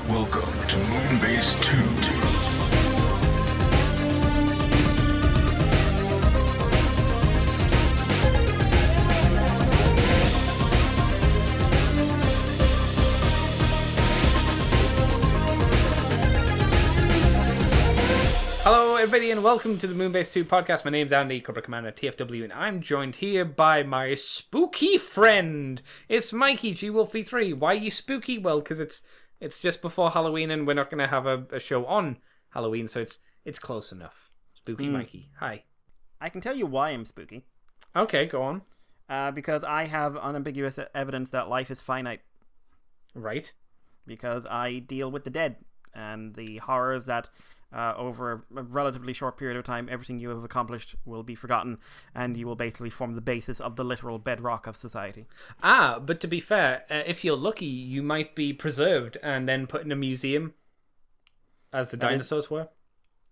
Welcome to Moonbase 2. Hello everybody and welcome to the Moonbase 2 podcast. My name's Andy, Cobra Commander TFW, and I'm joined here by my spooky friend. It's Mikey, G-Wolfie3. Why are you spooky? Well, because it's just before Halloween and we're not going to have a show on Halloween, so it's close enough. Spooky Mikey, hi. I can tell you why I'm spooky. Okay, go on. Because I have unambiguous evidence that life is finite. Right. Because I deal with the dead and the horrors that over a relatively short period of time, everything you have accomplished will be forgotten, and you will basically form the basis of the literal bedrock of society. But to be fair, if you're lucky, you might be preserved and then put in a museum, as the dinosaurs were.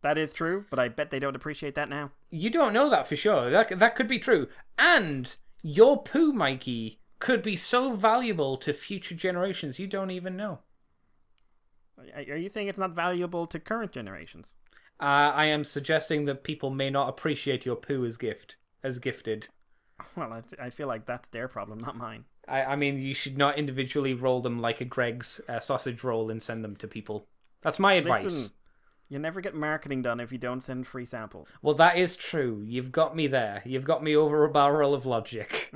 That is true, but I bet they don't appreciate that now. You don't know that for sure. That could be true. And your poo, Mikey, could be so valuable to future generations you don't even know. Are you saying it's not valuable to current generations? I am suggesting that people may not appreciate your poo as gifted. Well, I feel like that's their problem, not mine. I mean, you should not individually roll them like a Greg's sausage roll and send them to people. That's my advice. Listen, you never get marketing done if you don't send free samples. Well, that is true. You've got me there. You've got me over a barrel of logic.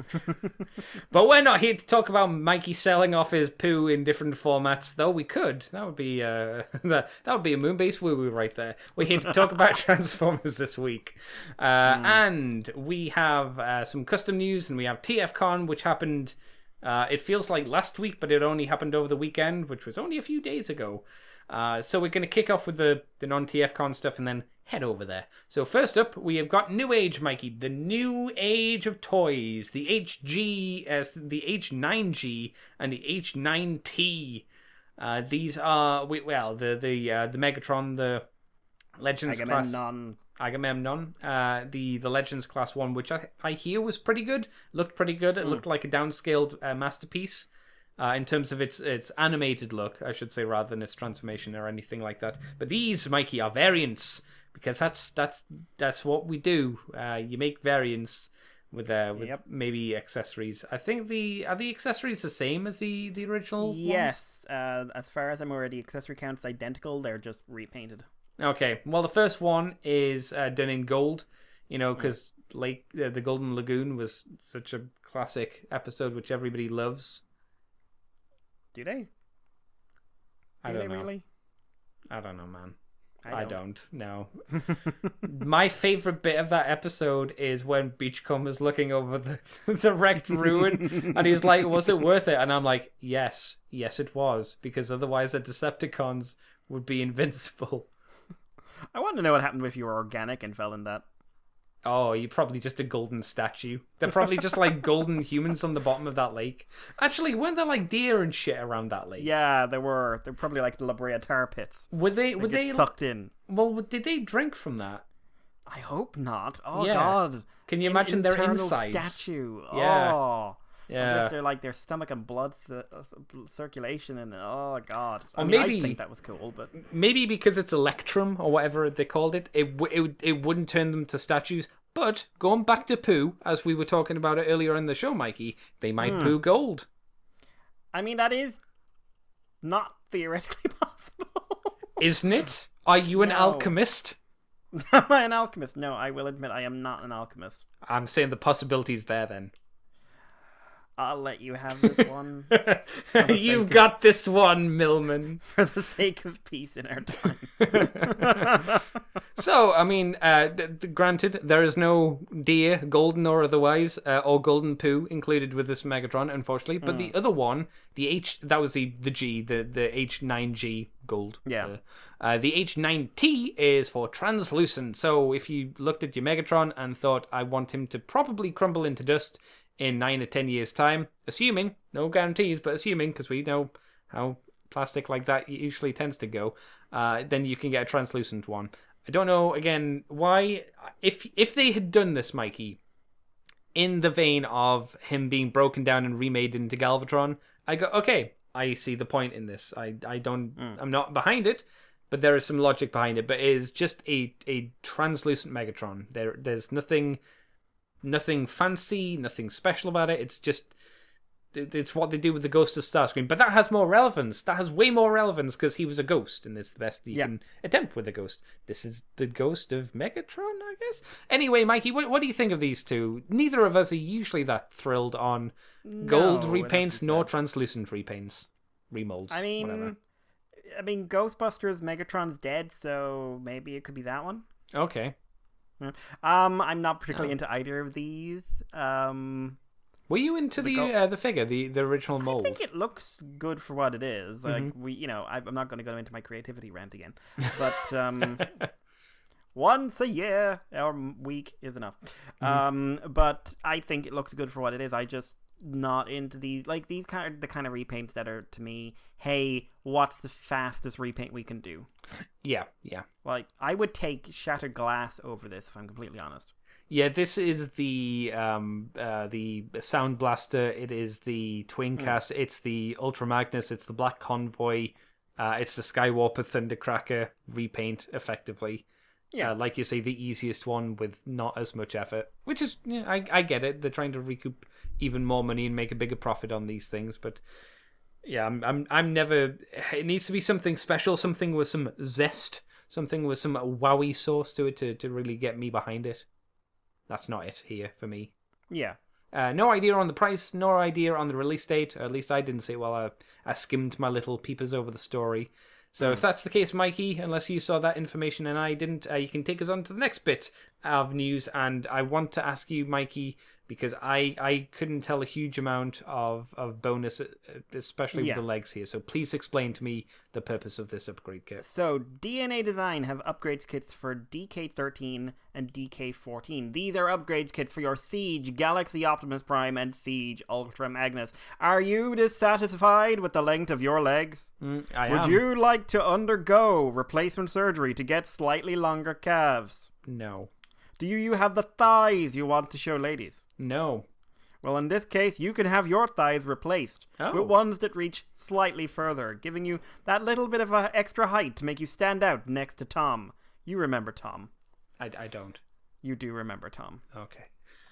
But we're not here to talk about Mikey selling off his poo in different formats, though we could. That would be that would be a Moonbase woo-woo right there. We're here to talk about Transformers this week. And we have some custom news, and we have TFcon, which happened, it feels like last week, but it only happened over the weekend, which was only a few days ago. So we're going to kick off with the non-TFcon stuff and then head over there. So first up, we have got New Age, Mikey. The New Age of Toys. The HG, the H9G, and the H9T. These are, the Megatron, the Legends class. Agamemnon. The Legends class 1, which I hear was pretty good. Looked pretty good. It looked like a downscaled masterpiece. In terms of its animated look, I should say, rather than its transformation or anything like that. But these, Mikey, are variants, because that's what we do. You make variants with maybe accessories. I think are the accessories the same as the original ones? Yes. As far as I'm aware, the accessory count is identical. They're just repainted. Okay. Well, the first one is done in gold. You know, because the Golden Lagoon was such a classic episode, which everybody loves. Do they? I don't know. Really? I don't know, man. I don't. No. My favorite bit of that episode is when Beachcomber's looking over the wrecked ruin, and he's like, "Was it worth it?" And I'm like, "Yes, it was, because otherwise the Decepticons would be invincible." I want to know what happened if you were organic and fell in that. Oh, you're probably just a golden statue. They're probably just like golden humans on the bottom of that lake. Actually, weren't there like deer and shit around that lake? Yeah, there were. They're probably like the La Brea tar pits. Were they sucked in? Well, did they drink from that? I hope not. Oh yeah. God! Can you imagine their insides? Statue. Yeah. Oh. Yeah. They're like their stomach and blood circulation, and oh God. Or maybe I think that was cool, but maybe because it's Electrum or whatever they called it, it wouldn't turn them to statues. But going back to poo, as we were talking about it earlier in the show, Mikey, they might poo gold. I mean, that is not theoretically possible, isn't it? Are you an alchemist? Am I an alchemist? No, I will admit I am not an alchemist. I'm saying the possibility's there then. I'll let you have this one. You've got this one, Millman. For the sake of peace in our time. So, I mean, granted, there is no deer, golden or otherwise, or golden poo included with this Megatron, unfortunately. But the other one, that was the G, the H9G gold. Yeah. The H9T is for translucent. So if you looked at your Megatron and thought, I want him to probably crumble into dust in 9 or 10 years' time, assuming, no guarantees, but assuming, because we know how plastic like that usually tends to go, then you can get a translucent one. I don't know, again, why, if they had done this, Mikey, in the vein of him being broken down and remade into Galvatron, I go, okay, I see the point in this. I don't. I'm not behind it, but there is some logic behind it. But it is just a translucent Megatron. There's nothing fancy, nothing special about it. It's what they do with the Ghost of Starscream. But that has more relevance. That has way more relevance because he was a ghost, and it's the best you can attempt with a ghost. This is the ghost of Megatron, I guess. Anyway, Mikey, what do you think of these two? Neither of us are usually that thrilled on gold repaints nor translucent repaints, remolds. Whatever. I mean, Ghostbusters Megatron's dead, so maybe it could be that one. Okay. Yeah. I'm not particularly into either of these. Were you into the figure, the original mold? I think it looks good for what it is. Like I'm not going to go into my creativity rant again, but once a year or week is enough. But I think it looks good for what it is. I just not into the kind of repaints that are, to me, hey, what's the fastest repaint we can do? Yeah. Like, I would take Shattered Glass over this, if I'm completely honest. Yeah, this is the Sound Blaster. It is the Twincast. It's the Ultra Magnus. It's the Black Convoy. It's the Skywarper Thundercracker repaint, effectively. Yeah, like you say, the easiest one with not as much effort. Which is, I get it. They're trying to recoup even more money and make a bigger profit on these things. But yeah, I'm never. It needs to be something special, something with some zest, something with some wowie sauce to it to really get me behind it. That's not it here for me. Yeah. No idea on the price, no idea on the release date. Or at least I didn't see it while I skimmed my little peepers over the story. So if that's the case, Mikey, unless you saw that information and I didn't, you can take us on to the next bit of news. And I want to ask you, Mikey, because I couldn't tell a huge amount of bonus, especially with the legs here. So please explain to me the purpose of this upgrade kit. So DNA Design have upgrades kits for DK13 and DK14. These are upgrade kits for your Siege Galaxy Optimus Prime and Siege Ultra Magnus. Are you dissatisfied with the length of your legs? I am. Would you like to undergo replacement surgery to get slightly longer calves? No. Do you have the thighs you want to show ladies? No. Well, in this case, you can have your thighs replaced with ones that reach slightly further, giving you that little bit of extra height to make you stand out next to Tom. You remember Tom. I don't. You do remember Tom. Okay.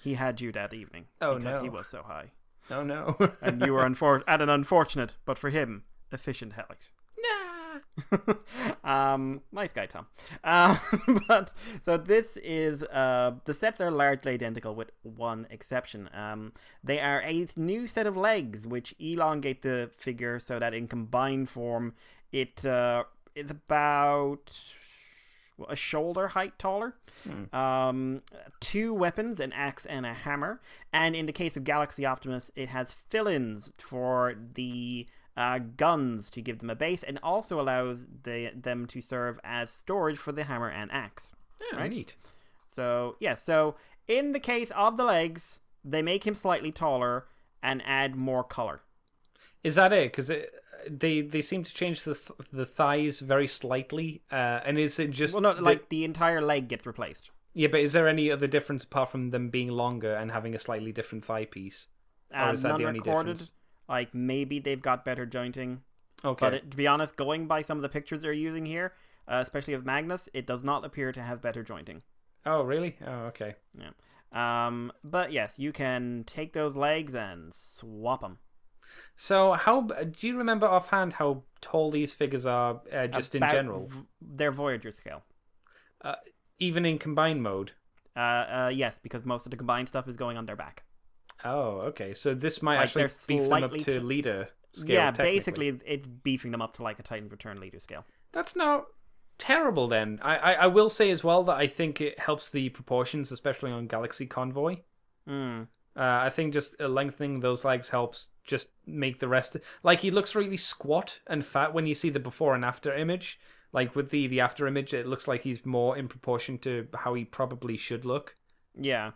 He had you that evening. Oh, because he was so high. Oh, no. And you were at an unfortunate, but for him, efficient height. Nice guy, Tom. But so this is the sets are largely identical with one exception. They are a new set of legs which elongate the figure so that in combined form it is about a shoulder height taller. 2 weapons, an axe and a hammer, and in the case of Galaxy Optimus it has fill-ins for the guns to give them a base, and also allows them to serve as storage for the hammer and axe. Yeah, right? Neat. So, so in the case of the legs, they make him slightly taller and add more color. Is that it? Because they seem to change the thighs very slightly, and is it just... Well, no, the entire leg gets replaced. Yeah, but is there any other difference apart from them being longer and having a slightly different thigh piece? Or is that the only difference? Like, maybe they've got better jointing. Okay. But to be honest, going by some of the pictures they're using here, especially of Magnus, it does not appear to have better jointing. Oh, really? Oh, okay. Yeah. But yes, you can take those legs and swap them. So, do you remember offhand how tall these figures are, just in general? They're Voyager scale. Even in combined mode? Yes, because most of the combined stuff is going on their back. Oh, okay. So this might actually beef them up to leader scale. Yeah, basically it's beefing them up to like a Titan Return leader scale. That's not terrible then. I will say as well that I think it helps the proportions, especially on Galaxy Convoy. I think just lengthening those legs helps just make the rest... Like, he looks really squat and fat when you see the before and after image. Like, with the after image, it looks like he's more in proportion to how he probably should look. Yeah.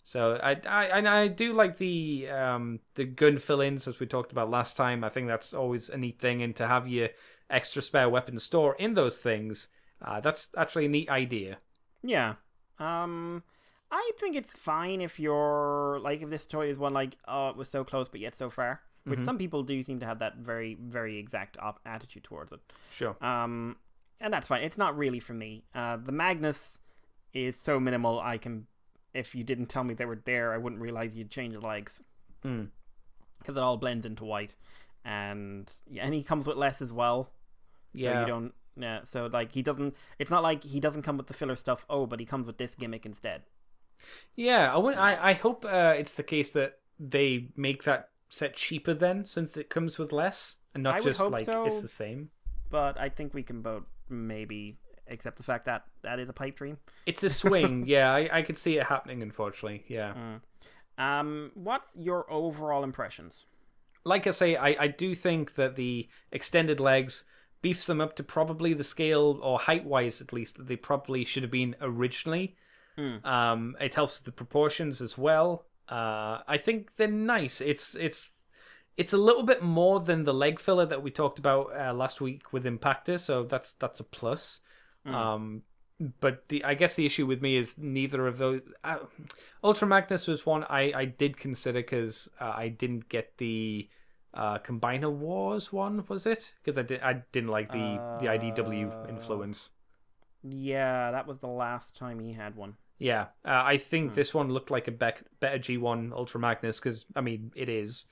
So I do like the gun fill-ins, as we talked about last time. I think that's always a neat thing, and to have your extra spare weapon store in those things, that's actually a neat idea. Yeah. I think it's fine if you're like, if this toy is one like, oh, it was so close but yet so far. which some people do seem to have that very, very exact attitude towards it. Sure. And that's fine. It's not really for me. The Magnus is so minimal. If you didn't tell me they were there, I wouldn't realize you'd change the legs. Because it all blends into white. And he comes with less as well. Yeah. So you don't. Yeah. So like he doesn't. It's not like he doesn't come with the filler stuff. Oh, but he comes with this gimmick instead. Yeah. I hope it's the case that they make that set cheaper then, since it comes with less, and not just like so, it's the same. But I think we can both maybe accept the fact that that is a pipe dream. It's a swing. Yeah, I could see it happening. Unfortunately, yeah. What's your overall impressions? Like I say, I do think that the extended legs beefs them up to probably the scale, or height-wise at least, that they probably should have been originally. It helps with the proportions as well. I think they're nice. It's a little bit more than the leg filler that we talked about last week with Impactor, so that's a plus. But I guess the issue with me is neither of those. Ultra Magnus was one I did consider because I didn't get the Combiner Wars one, was it? Because I didn't like the IDW influence. Yeah, that was the last time he had one. Yeah, I think this one looked like a better G1 Ultra Magnus because, I mean, it is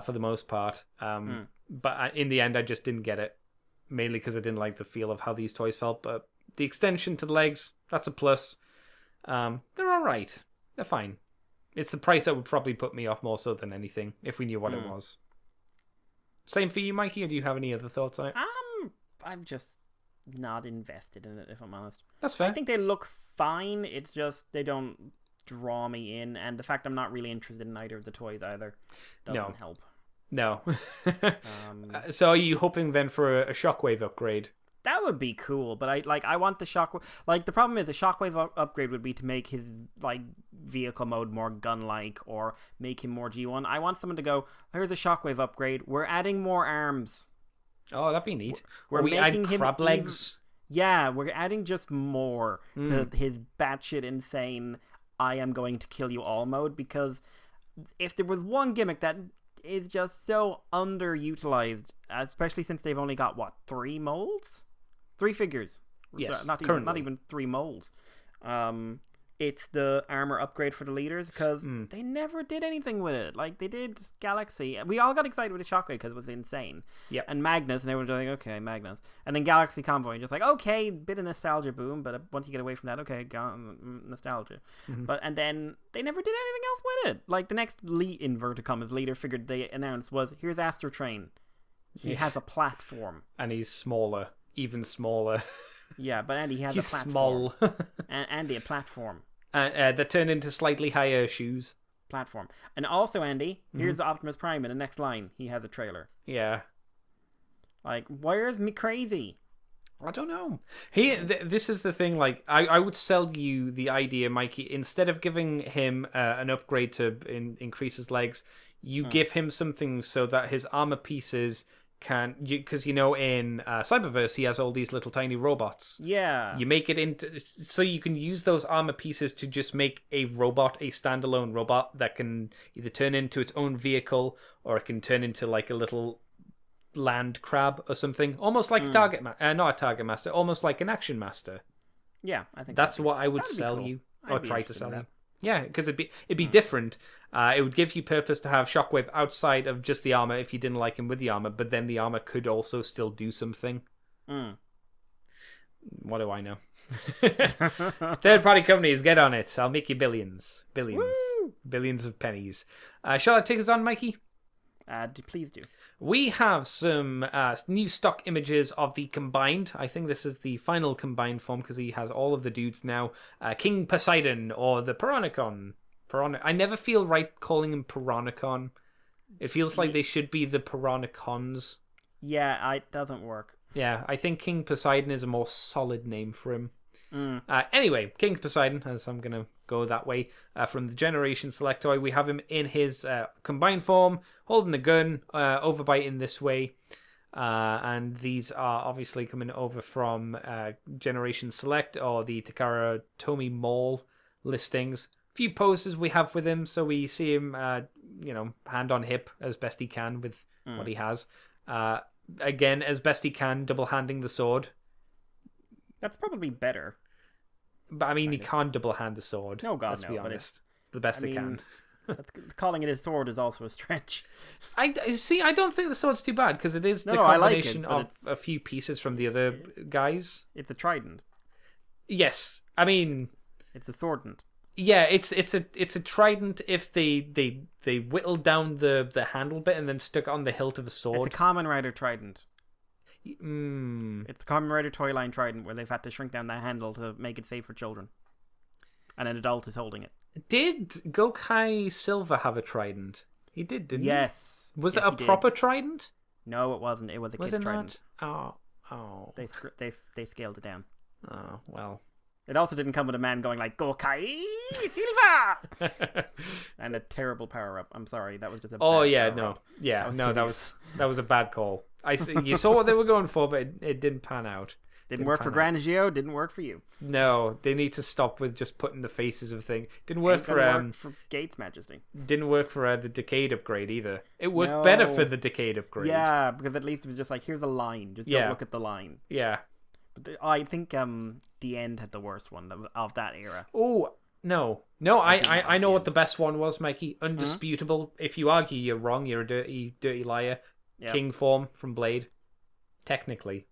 for the most part. But in the end, I just didn't get it, mainly because I didn't like the feel of how these toys felt. But the extension to the legs, that's a plus. They're all right. They're fine. It's the price that would probably put me off more so than anything if we knew what it was. Same for you, Mikey, or do you have any other thoughts on it? I'm just not invested in it, if I'm honest. That's fair. I think they look fine. It's just they don't draw me in, and the fact I'm not really interested in either of the toys either doesn't help. No. So are you hoping then for a Shockwave upgrade? That would be cool, but I want the Shockwave. Like, the problem is the Shockwave upgrade would be to make his like vehicle mode more gun-like or make him more G1. I want someone to go, here's a Shockwave upgrade. We're adding more arms. Oh, that'd be neat. We're making him crab legs. Yeah, we're adding just more to his batshit insane I am going to kill you all mode, because if there was one gimmick that is just so underutilized, especially since they've only got, 3 molds? 3 figures. Yes, so not even 3 molds. It's the armor upgrade for the leaders, because they never did anything with it. Like, they did Galaxy. We all got excited with the Shockwave because it was insane. Yep. And Magnus, and everyone was like, okay, Magnus. And then Galaxy Convoy, just like, okay, bit of nostalgia boom, but once you get away from that, okay, nostalgia. And then they never did anything else with it. Like, the next inverted commas leader figure they announced was, here's Astro Train. He has a platform. And he's smaller. Even smaller. Yeah, but Andy has he's a platform. Small. Andy, a platform. That turned into slightly higher shoes. Platform. And also, Andy, here's the Optimus Prime in the next line. He has a trailer. Yeah. Like, where's me crazy? I don't know. This is the thing, like, I would sell you the idea, Mikey, instead of giving him an upgrade to increase his legs, you give him something so that his armor pieces can, because in Cyberverse he has all these little tiny robots. Yeah. You make it into, so you can use those armor pieces to just make a standalone robot that can either turn into its own vehicle, or it can turn into like a little land crab or something, almost like not a target master, almost like an action master. Yeah, I think that's what I would sell you, or try to sell you. Yeah, because it'd be different. It would give you purpose to have Shockwave outside of just the armor if you didn't like him with the armor, but then the armor could also still do something. What do I know? Third-party companies, get on it. I'll make you billions. Woo! Billions of pennies. Shall I take us on, Mikey? Please do. We have some new stock images of the combined. I think this is the final combined form because he has all of the dudes now. King Poseidon, or the Piranacon. I never feel right calling him Piranacon. It feels like they should be the Piranacons. Yeah, it doesn't work. Yeah, I think King Poseidon is a more solid name for him. Anyway, King Poseidon, as I'm going to go that way, from the Generation Select toy, we have him in his combined form, holding a gun, overbiting this way. And these are obviously coming over from Generation Select or the Takara Tomy Mall listings. Few posters we have with him, so we see him hand on hip as best he can with what he has. Again, as best he can, double-handing the sword. That's probably better. But I mean, he can't double-hand the sword. No, God, let's no. be honest. It's the best they can. Calling it a sword is also a stretch. I don't think the sword's too bad because it is the I like combination it, of a few pieces from the other guys. It's a trident. Yes, I mean, it's a swordant. Yeah, it's a trident if they whittled down the handle bit and then stuck it on the hilt of a sword. It's a Kamen Rider trident. It's the Kamen Rider toy line trident where they've had to shrink down that handle to make it safe for children, and an adult is holding it. Did Gokai Silver have a trident? He did, didn't he? Yes. Was it a proper trident? No, it wasn't. It was a kid's trident. Not? Oh. They scaled it down. Oh, well. It also didn't come with a man going like Gokai Silver and a terrible power up. I'm sorry, that was just a that was a bad call. You saw what they were going for, but it didn't pan out. Didn't work for Gran Geo, didn't work for you. No, they need to stop with just putting the faces of things. Didn't work for Gates Majesty. Didn't work for the Decade upgrade either. It worked better for the Decade upgrade. Yeah, because at least it was just like, here's a line. Just don't look at the line. Yeah. But I think the End had the worst one of that era. Oh, no. No, I know what the best one was, Mikey. Undisputable. If you argue you're wrong, you're a dirty liar. Yep. King form from Blade. Technically.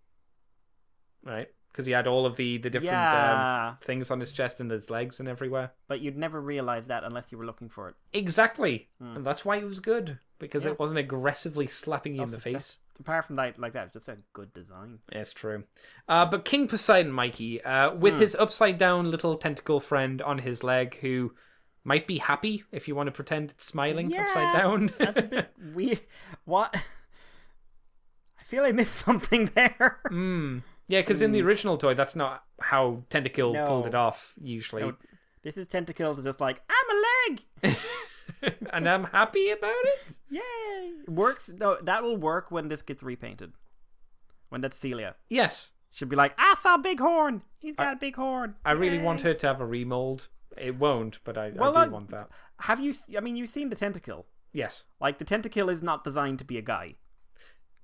Right? Because he had all of the different things on his chest and his legs and everywhere. But you'd never realize that unless you were looking for it. Exactly. And that's why it was good. Because it wasn't aggressively slapping you in the face. Apart from that, like that, it's just a good design. It's true. But King Poseidon, Mikey, with his upside down little tentacle friend on his leg, who might be happy if you want to pretend it's smiling upside down. That's a bit weird. What? I feel I missed something there. Yeah, because in the original toy, that's not how Tentacle pulled it off, usually. No, this is Tentacle just like, I'm a leg! And I'm happy about it? Yay! Works. No, that will work when this gets repainted. When that's Celia. Yes. She'll be like, I saw Big Horn! He's got a big horn! I really want her to have a remold. It won't, but I do want that. You've seen the Tentacle. Yes. Like, the Tentacle is not designed to be a guy.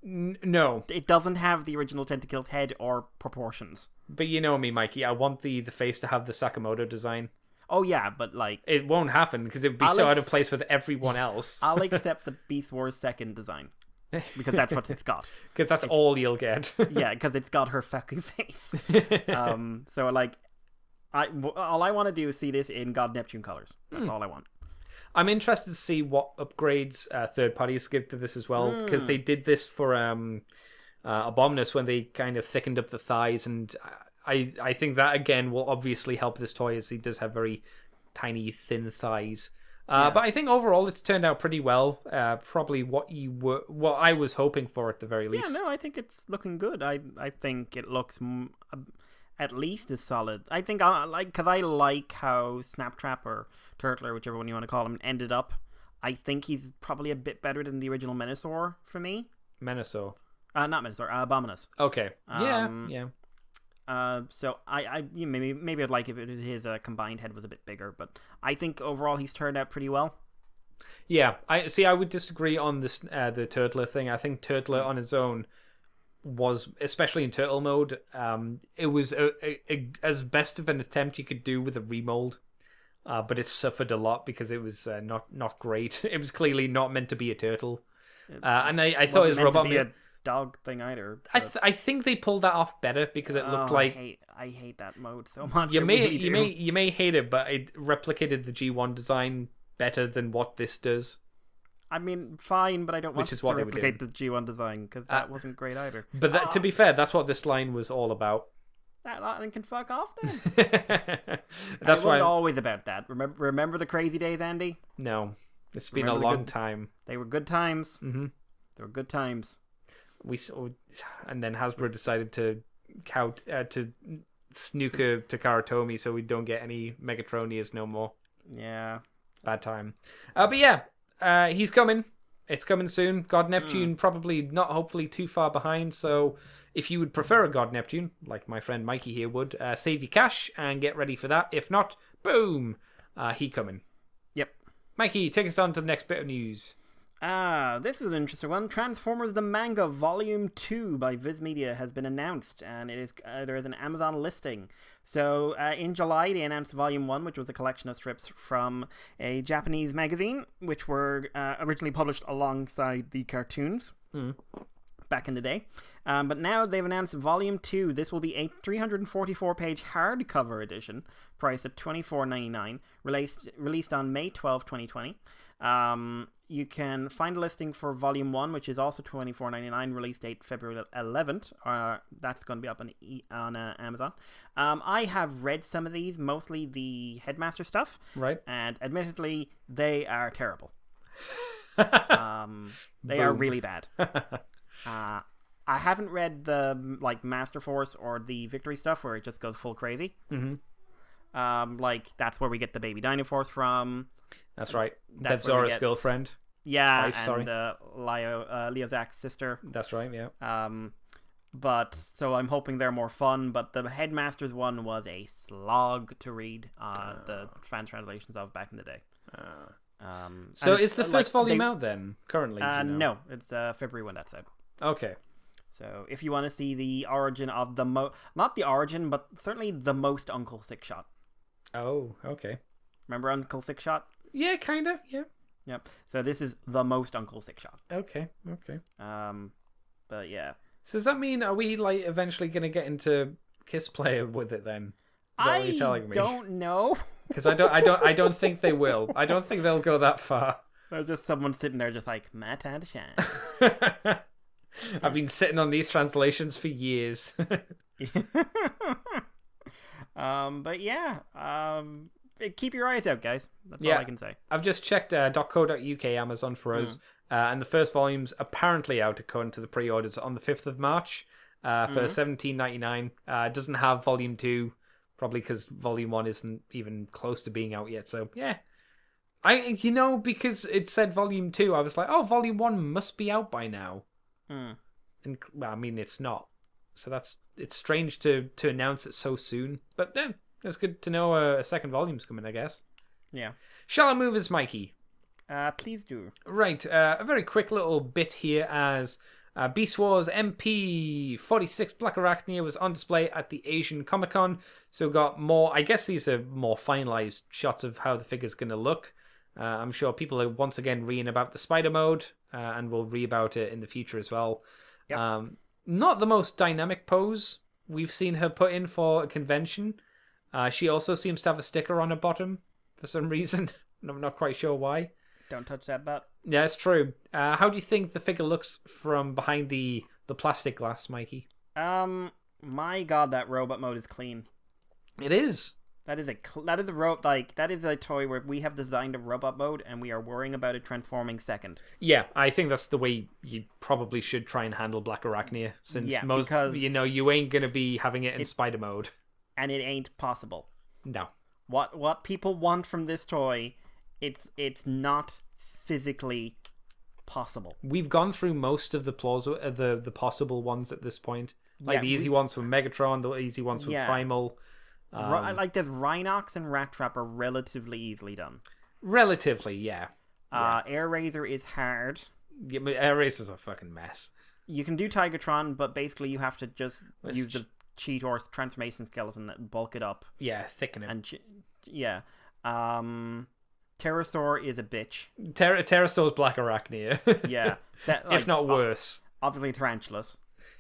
No. It doesn't have the original Tentacle's head or proportions. But you know me, Mikey. I want the face to have the Sakamoto design. Oh, yeah, but like... It won't happen because it would be so out of place with everyone else. I'll accept the Beast Wars 2nd design. Because that's what it's got. Because that's all you'll get. Yeah, because it's got her fucking face. So, like... all I want to do is see this in God Neptune colors. That's all I want. I'm interested to see what upgrades third parties give to this as well, because they did this for Abominus when they kind of thickened up the thighs, and I think that again will obviously help this toy as he does have very tiny, thin thighs. But I think overall it's turned out pretty well. Probably what I was hoping for at the very least. Yeah, no, I think it's looking good. I think it looks at least as solid. I think because I like how Snaptrap or Turtler, whichever one you want to call him, ended up. I think he's probably a bit better than the original Menasor for me. Menasor? Not Menasor, Abominus. Okay. Yeah. So maybe I'd like if his combined head was a bit bigger, but I think overall he's turned out pretty well. Yeah, I would disagree on this the Turtler thing. I think Turtler on his own was, especially in turtle mode, it was as best of an attempt you could do with a remold, but it suffered a lot because it was not great. It was clearly not meant to be a turtle, and I thought his robot meant to be a dog thing either. I think they pulled that off better because it looked like I hate that mode so much. You may hate it, but it replicated the G1 design better than what this does. I mean, fine, but I don't want to replicate the G1 design because that wasn't great either. But to be fair, that's what this line was all about. That line can fuck off then. That's why always about that. Remember the crazy days, Andy? No, it's been a long time. They were good times. Mm-hmm. They were good times. And then Hasbro decided to snooker Takara Tomy so we don't get any Megatronias no more. Yeah, bad time. But yeah. He's coming. It's coming soon. God Neptune probably not hopefully too far behind. So if you would prefer a God Neptune, like my friend Mikey here would, save your cash and get ready for that. If not, boom, he coming. Yep. Mikey, take us on to the next bit of news. This is an interesting one. Transformers the Manga Volume 2 by Viz Media has been announced, and it is there is an Amazon listing. So in July, they announced Volume 1, which was a collection of strips from a Japanese magazine, which were originally published alongside the cartoons back in the day. But now they've announced Volume 2. This will be a 344-page hardcover edition, priced at $24.99, released on May 12, 2020. You can find a listing for Volume 1, which is also $24.99, release date February 11th. That's going to be up on Amazon. I have read some of these, mostly the Headmaster stuff. Right. And admittedly, they are terrible. They are really bad. I haven't read the Master Force or the Victory stuff where it just goes full crazy. That's where we get the baby Dinoforce from. That's right. That's Zora's girlfriend. Yeah, wife, and Leozak's sister. That's right, yeah. But so I'm hoping they're more fun. But the Headmasters one was a slog to read. The fan translations of back in the day. So is the first volume out then? Currently? No, it's February when that's out. Okay. So if you want to see the origin of not the origin, but certainly the most Uncle Six-Shot. Oh, okay. Remember Uncle Six-Shot? Yeah, kind of. Yeah. Yep. So this is the most Uncle Six-Shot. Okay. But yeah. So does that mean are we eventually going to get into Kiss Play with it then? Is that what you're telling me? I don't know. Because I don't think they will. I don't think they'll go that far. There's just someone sitting there just like, my time to shine. I've been sitting on these translations for years. But yeah, keep your eyes out, guys. That's all I can say. I've just checked .co.uk Amazon for us, and the first volume's apparently out according to the pre-orders on the 5th of March for $17.99. It doesn't have Volume 2, probably because Volume 1 isn't even close to being out yet. So yeah, because it said Volume 2, I was like, oh, Volume 1 must be out by now. And well, I mean, it's not. So it's strange to announce it so soon. But yeah, it's good to know a second volume's coming, I guess. Yeah. Shall I move as Mikey? Please do. Right. A very quick little bit here as Beast Wars MP46 Black Arachnia was on display at the Asian Comic Con. So got more, I guess these are more finalized shots of how the figure's going to look. I'm sure people are once again reading about the spider mode, and will read about it in the future as well. Yep. Not the most dynamic pose we've seen her put in for a convention. She also seems to have a sticker on her bottom for some reason. I'm not quite sure why. Don't touch that butt. Yeah, it's true. How do you think the figure looks from behind the plastic glass, Mikey? My God, that robot mode is clean. It is. That is a toy where we have designed a robot mode and we are worrying about it transforming second. Yeah, I think that's the way you probably should try and handle Black Arachnia, since because you ain't gonna be having it in spider mode, and it ain't possible. No. What people want from this toy, it's not physically possible. We've gone through most of the possible ones at this point, the easy ones from Megatron, the easy ones from Primal. There's Rhinox and Rat Trap are relatively easily done. Relatively, yeah. Air Razor is hard. Yeah, but Air Razor's a fucking mess. You can do Tigatron, but basically you have to just use the cheat or transformation skeleton and bulk it up. Yeah, thicken it. And Pterosaur is a bitch. Pterosaur's Black Arachnia. Yeah. If not worse. Obviously Tarantulas.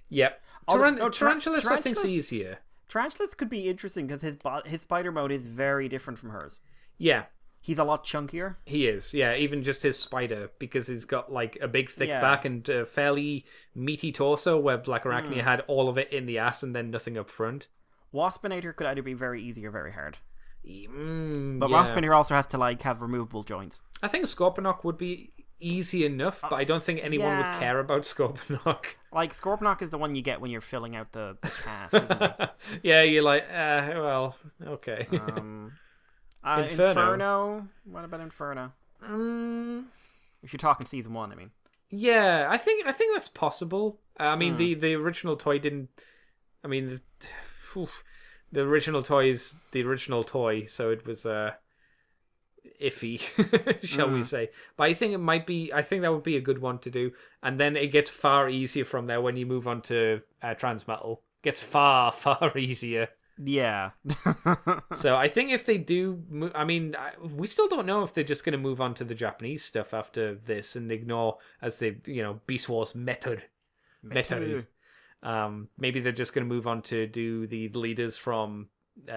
Yep. Tarantulas I think's easier. Tarantulas could be interesting because his spider mode is very different from hers. Yeah. He's a lot chunkier. He is, yeah. Even just his spider, because he's got a big thick back and a fairly meaty torso, where Black Arachnia had all of it in the ass and then nothing up front. Waspinator could either be very easy or very hard. But Waspinator also has to have removable joints. I think Scorponok would be easy enough, but I don't think anyone would care about Scorponok. Scorponok is the one you get when you're filling out the cast, isn't it? Yeah, you're well, okay. Inferno. What about Inferno? If you're talking season 1, I mean. Yeah, I think that's possible. I mean, the original toy didn't. I mean, the original toy is the original toy, so it was. iffy, shall we say. But I think I think that would be a good one to do. And then it gets far easier from there when you move on to Transmetal. Gets far, far easier. Yeah. So I think if they do, we still don't know if they're just going to move on to the Japanese stuff after this and ignore, as they, Beast Wars method. Maybe they're just going to move on to do the leaders from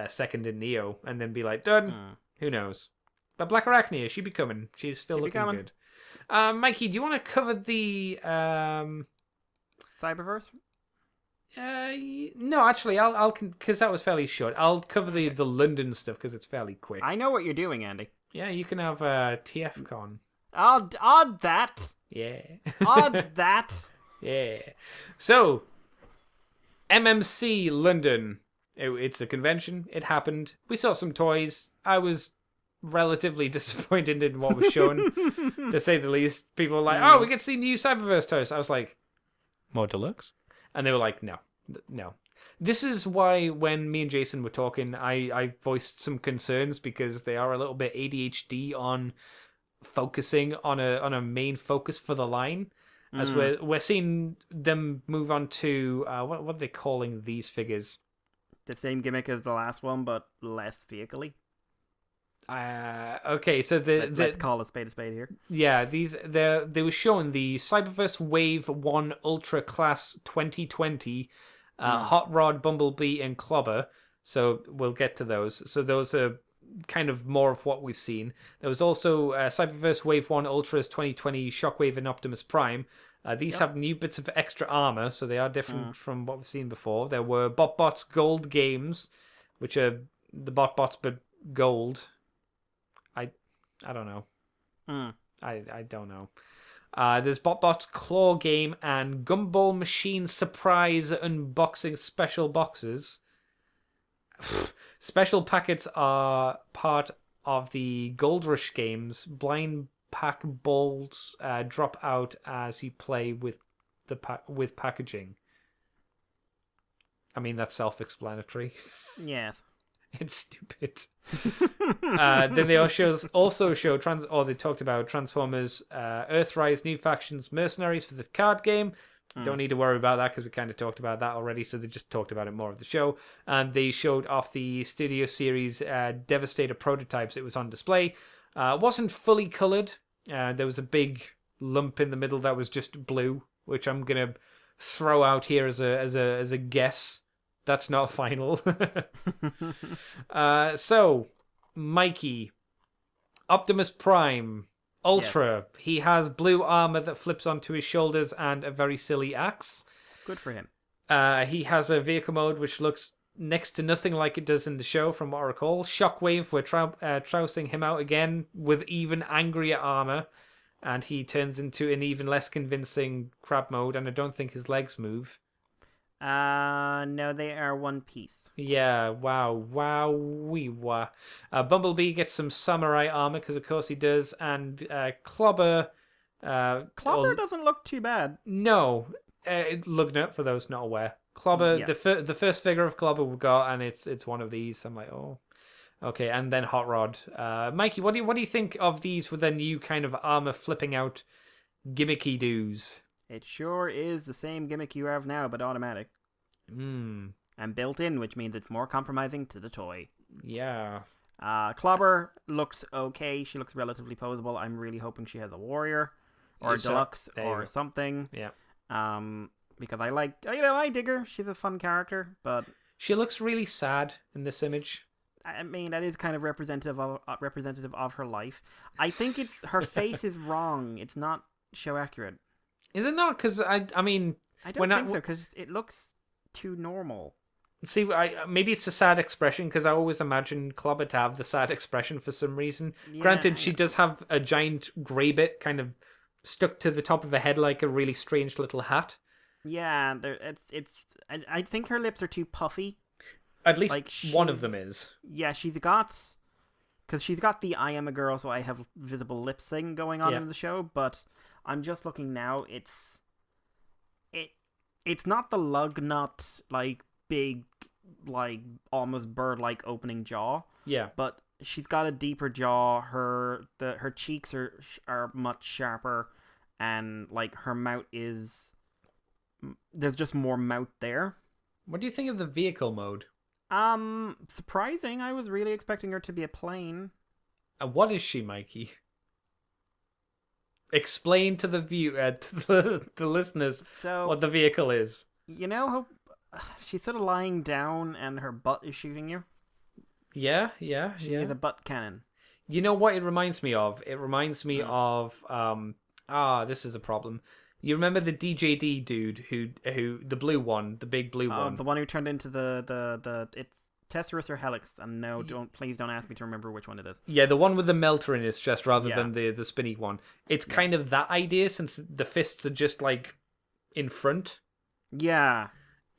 Second and Neo and then be like, done. Who knows? But Black Arachnia, she'd be coming. She's still looking good. Mikey, do you want to cover the Cyberverse? No, actually, I'll because that was fairly short. I'll cover the London stuff because it's fairly quick. I know what you're doing, Andy. Yeah, you can have TFcon. Odd that. Yeah. Odd that. Yeah. So, MMC London. It's a convention. It happened. We saw some toys. I was relatively disappointed in what was shown, to say the least. People were like, "Oh, we get to see new Cyberverse toys." I was like, "More deluxe?" And they were like, no. This is why when me and Jason were talking, I voiced some concerns because they are a little bit ADHD on focusing on a main focus for the line. As we're seeing them move on to, what are they calling these figures? The same gimmick as the last one, but less vehicle-y. Okay, so let's call a spade here. Yeah, they were showing the Cyberverse Wave 1 Ultra Class 2020, Hot Rod, Bumblebee, and Clobber. So we'll get to those. So those are kind of more of what we've seen. There was also Cyberverse Wave 1 Ultras 2020 Shockwave and Optimus Prime. These have new bits of extra armor, so they are different from what we've seen before. There were BotBots Gold Games, which are the BotBots but gold. I don't know. I don't know. There's BotBots Claw Game and Gumball Machine Surprise Unboxing Special Boxes. Special packets are part of the Gold Rush games. Blind pack balls drop out as you play with with packaging. I mean, that's self-explanatory. Yes. It's stupid. Then they also show they talked about Transformers, Earthrise, New Factions, Mercenaries for the card game. Don't need to worry about that because we kind of talked about that already, so they just talked about it more of the show. And they showed off the Studio Series Devastator prototypes. It was on display. Wasn't fully coloured. There was a big lump in the middle that was just blue, which I'm gonna throw out here as a guess. That's not final. So, Mikey, Optimus Prime, Ultra. Yes. He has blue armor that flips onto his shoulders and a very silly axe. Good for him. He has a vehicle mode which looks next to nothing like it does in the show, from what I recall. Shockwave, we're trouncing him out again with even angrier armor. And he turns into an even less convincing crab mode, and I don't think his legs move. No, they are one piece. Yeah, wow. Bumblebee gets some samurai armor, because of course he does, and Clobber... Clobber doesn't look too bad. No. Look, no, for those not aware. Clobber, yeah. The first figure of Clobber we've got, and it's one of these. I'm like, oh... Okay, and then Hot Rod. Mikey, what do you think of these with their new kind of armor flipping out gimmicky doos? It sure is the same gimmick you have now, but automatic. And built in, which means it's more compromising to the toy. Yeah. Clobber looks okay. She looks relatively posable. I'm really hoping she has a warrior or a deluxe or something. Yeah. Because I dig her. She's a fun character, but she looks really sad in this image. I mean, that is kind of representative of her life. I think it's her face is wrong. It's not show accurate. Is it not? Because I mean, I don't think so. Because it looks too normal. See, maybe it's a sad expression because I always imagine Clobber to have the sad expression for some reason. Yeah, granted, she does have a giant grey bit kind of stuck to the top of her head like a really strange little hat. Yeah, I think her lips are too puffy. At least one of them is. Yeah, she's got the I am a girl, so I have visible lips thing going on in the show, but I'm just looking now, it's not the lug nut, like, big, like, almost bird-like opening jaw. Yeah. But she's got a deeper jaw. Her cheeks are much sharper, and like her mouth is. There's just more mouth there. What do you think of the vehicle mode? Surprising. I was really expecting her to be a plane. What is she, Mikey? Explain to the the listeners So what the vehicle is. you know how she's sort of lying down and her butt is shooting you. Yeah. She is a butt cannon. You know what it reminds me of? It reminds me of this is a problem. You remember the DJD dude who the blue one, the big blue one? The one who turned into the it's Tesserus or Helix, and no, please don't ask me to remember which one it is. Yeah, the one with the melter in his chest rather than the spinny one. It's Yeah. kind of that idea since the fists are just like in front. Yeah.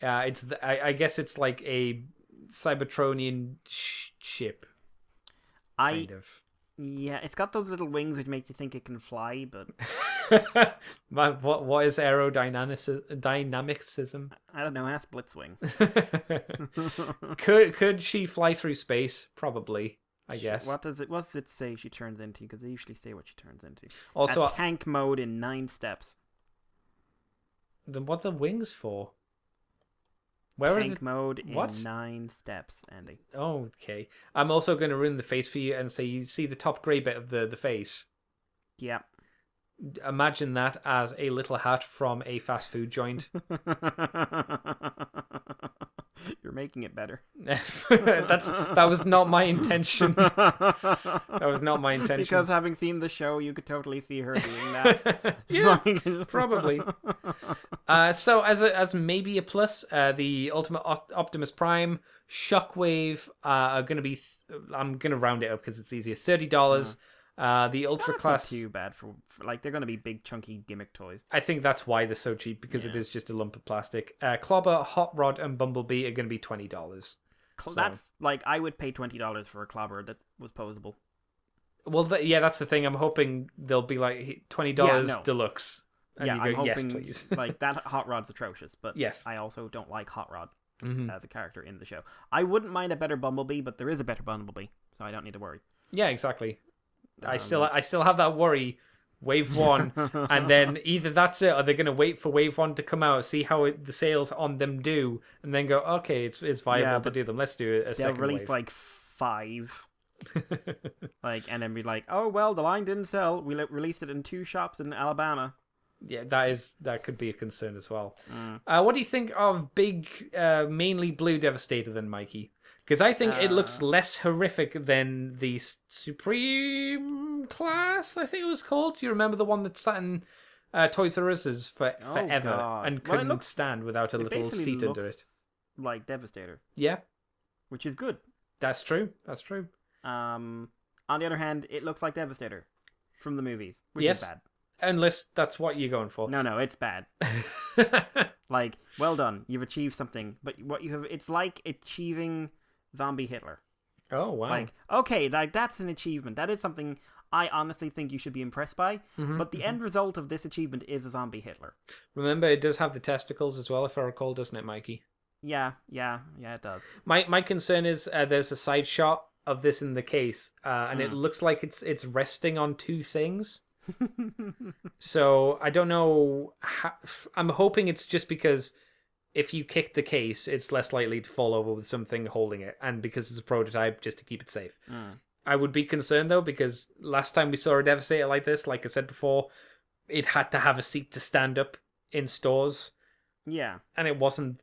I guess it's like a Cybertronian ship. Kind of. Yeah, it's got those little wings which make you think it can fly, but what is aerodynamicism? I don't know. Ask Blitzwing. Could she fly through space? Probably, I guess. What does it say she turns into? Because they usually say what she turns into. Also, a tank mode in 9 steps. Then what are the wings for? Where tank mode in what? 9 steps, Andy. Oh, okay. I'm also going to ruin the face for you and say you see the top grey bit of the face. Yeah. Imagine that as a little hat from a fast food joint. You're making it better. That was not my intention. That was not my intention. Because having seen the show, you could totally see her doing that. Yeah, probably. So as maybe a plus, the Ultimate Optimus Prime, Shockwave are going to be. I'm going to round it up because it's easier. $30. The Ultra Class. Not too bad for like they're going to be big chunky gimmick toys. I think that's why they're so cheap because it is just a lump of plastic. Clobber, Hot Rod, and Bumblebee are going to be $20. That's like I would pay $20 for a clobber that was posable. Well, that's the thing. I'm hoping they'll be like $20 deluxe. And yeah, you go, I'm hoping yes, please. like that Hot Rod's atrocious, but yes, I also don't like Hot Rod as a character in the show. I wouldn't mind a better Bumblebee, but there is a better Bumblebee, so I don't need to worry. Yeah, exactly. I still have that worry. Wave 1, and then either that's it, or they're going to wait for Wave 1 to come out, see how the sales on them do, and then go, okay, it's viable to do them. Let's do a second They'll release wave. like 5, like, and then be like, oh well, the line didn't sell. We released it in 2 shops in Alabama. Yeah, that could be a concern as well. What do you think of big, mainly blue Devastator then, Mikey? Because I think it looks less horrific than the Supreme Class, I think it was called. Do you remember the one that sat in Toys R Us's forever God. and couldn't stand without a little seat under it? Like Devastator. Yeah. Which is good. That's true. On the other hand, it looks like Devastator from the movies, which is bad. Unless that's what you're going for. No, it's bad. Like, well done. You've achieved something. But what you have, it's like achieving Zombie Hitler. Oh, wow. Like, okay, that's an achievement. That is something I honestly think you should be impressed by. But the end result of this achievement is a Zombie Hitler. Remember, it does have the testicles as well, if I recall, doesn't it, Mikey? Yeah, it does. My concern is there's a side shot of this in the case, and it looks like it's resting on 2 things. So I don't know. I'm hoping it's just because if you kick the case, it's less likely to fall over with something holding it, and because it's a prototype, just to keep it safe. I would be concerned though, because last time we saw a Devastator like this, like I said before, it had to have a seat to stand up in stores. Yeah, and it wasn't.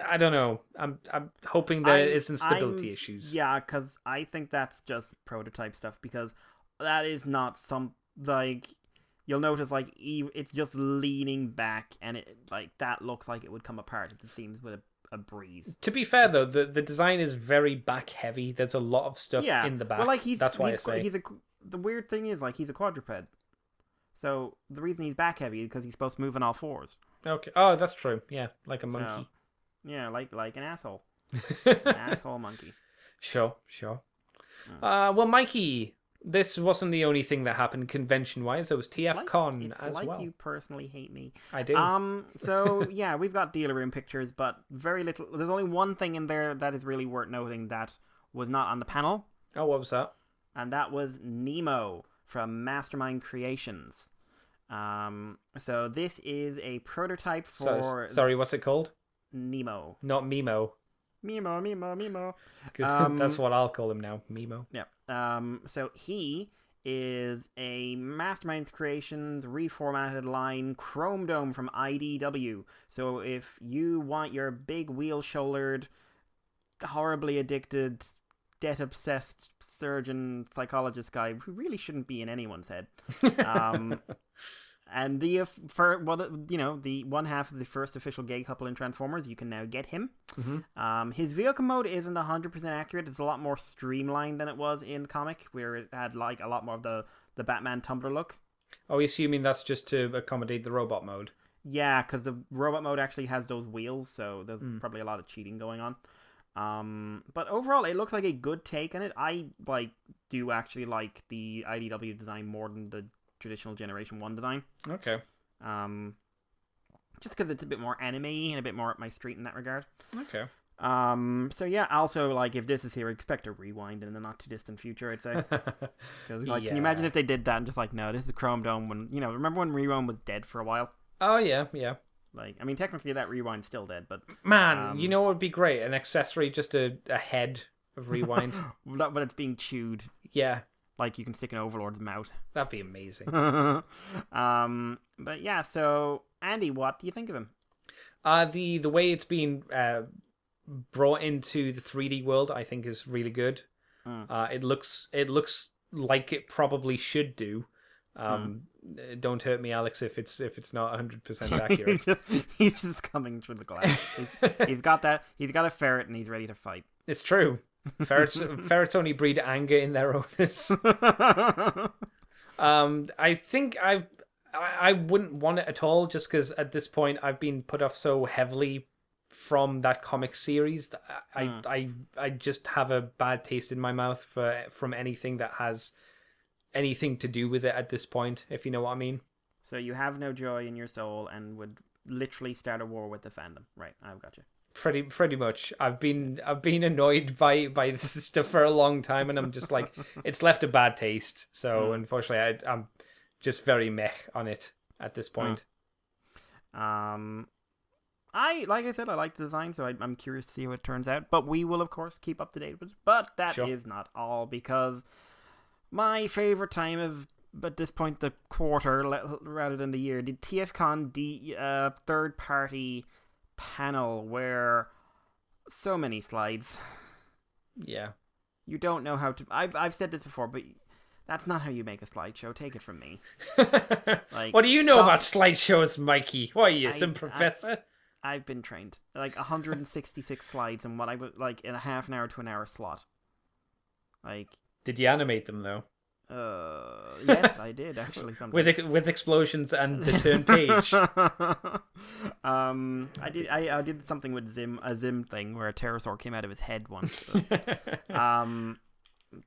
I don't know. I'm hoping there isn't stability issues. Yeah, because I think that's just prototype stuff, because that is not some, like, you'll notice, like, it's just leaning back, and it, like, that looks like it would come apart at the seams with a breeze. To be fair, though, the design is very back heavy. There's a lot of stuff in the back. Well, like, that's why I say. The weird thing is, like, he's a quadruped. So the reason he's back heavy is because he's supposed to move on all 4s. Okay. Oh, that's true. Yeah, like a monkey. So, yeah, like an asshole. An asshole monkey. Sure. Well, Mikey, this wasn't the only thing that happened convention-wise. There was TFcon as well. Like you personally hate me. I do. So, yeah, we've got dealer room pictures, but very little. There's only one thing in there that is really worth noting that was not on the panel. Oh, what was that? and that was Nemo from Mastermind Creations. So this is a prototype for... Sorry, what's it called? Nemo. Not Mimo. Mimo. That's what I'll call him now, Mimo. Yeah. So he is a Mastermind Creations reformatted line Chrome Dome from IDW. So if you want your big wheel-shouldered, horribly addicted, debt-obsessed surgeon psychologist guy who really shouldn't be in anyone's head, and the one half of the first official gay couple in Transformers, you can now get him. Mm-hmm. His vehicle mode isn't 100% accurate. It's a lot more streamlined than it was in the comic, where it had like a lot more of the Batman Tumblr look. Oh, assuming that's just to accommodate the robot mode. Yeah, because the robot mode actually has those wheels, so there's probably a lot of cheating going on. But overall, it looks like a good take on it. I do actually like the IDW design more than the traditional Generation 1 design. Okay. Just because it's a bit more anime-y and a bit more up my street in that regard. Okay. So yeah, also, like, if this is here, expect a rewind in the not-too-distant future, I'd say. Can you imagine if they did that and just like, no, this is Chrome Dome, when, remember when Rewind was dead for a while? Oh, yeah. Like, I mean, technically that Rewind's still dead, but... Man, you know what would be great? An accessory, just a head of Rewind. But it's being chewed. Yeah. Like, you can stick an Overlord's mouth. That'd be amazing. But yeah, so, Andy, what do you think of him? The way it's been brought into the 3D world, I think, is really good. It looks like it probably should do. Don't hurt me, Alex, if it's not 100% accurate. He's just coming through the glass. He's got a ferret and he's ready to fight. It's true. Ferrets only breed anger in their owners. I think I wouldn't want it at all, just because at this point I've been put off so heavily from that comic series that I just have a bad taste in my mouth from anything that has anything to do with it at this point, if you know what I mean. So you have no joy in your soul and would literally start a war with the fandom, right? I've got you. Pretty much. I've been annoyed by this stuff for a long time, and I'm just like, it's left a bad taste. So unfortunately, I'm just very meh on it at this point. Like I said, I like the design, so I'm curious to see how it turns out. But we will, of course, keep up to date with it. But that is not all, because my favorite time of, at this point, the quarter rather than the year, the TFcon third-party panel, where so many slides. Yeah. You don't know how to... I've said this before, but that's not how you make a slideshow. Take it from me. Like, what do you know about slideshows, Mikey? What are you, some professor? I've been trained. Like 166 slides in what I would like in a half an hour to an hour slot. Like, did you animate them though? Yes, I did actually. with explosions and the turn page. I did something with a Zim thing where a pterosaur came out of his head once.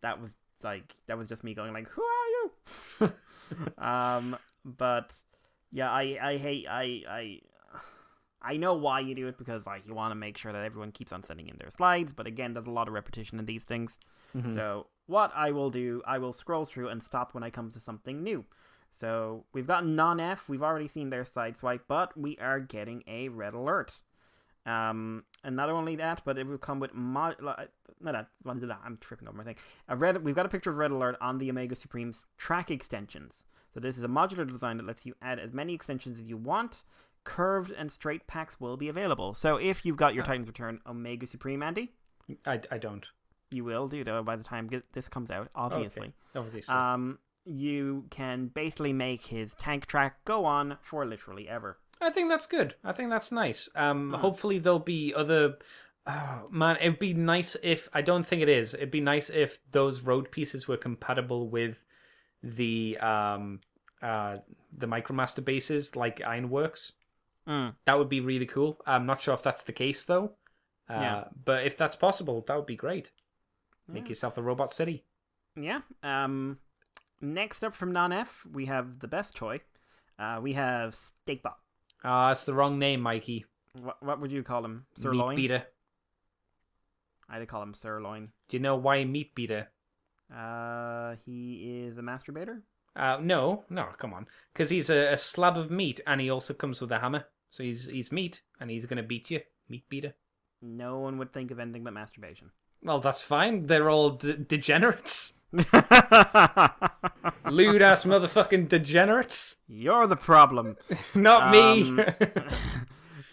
That was just me going like, "Who are you?" But yeah, I know why you do it, because like you want to make sure that everyone keeps on sending in their slides, but again, there's a lot of repetition in these things. So what I will do, I will scroll through and stop when I come to something new. So we've got non-F, we've already seen their side swipe, but we are getting a red alert. And not only that, but it will come with I'm tripping over my thing. We've got a picture of red alert on the Omega Supreme's track extensions. So this is a modular design that lets you add as many extensions as you want. Curved and straight packs will be available. So if you've got your Titans Return Omega Supreme, Andy, I don't. You will do, though, by the time this comes out, obviously. Okay. Obviously. You can basically make his tank track go on for literally ever. I think that's good. I think that's nice. Hopefully there'll be other... Oh, man, it'd be nice if... I don't think it is. It'd be nice if those road pieces were compatible with the Micromaster bases, like Ironworks. That would be really cool. I'm not sure if that's the case, though. But if that's possible, that would be great. Make yourself a robot city. Yeah. Next up from non-F, we have the best toy. We have Steakbot. It's the wrong name, Mikey. What would you call him? Sirloin? Meat Beater. I'd call him Sirloin. Do you know why Meat Beater? He is a masturbator? No, come on. Because he's a slab of meat, and he also comes with a hammer. So he's meat, and he's going to beat you. Meat beater. No one would think of anything but masturbation. Well, that's fine. They're all degenerates. Lewd ass motherfucking degenerates. You're the problem. Not me.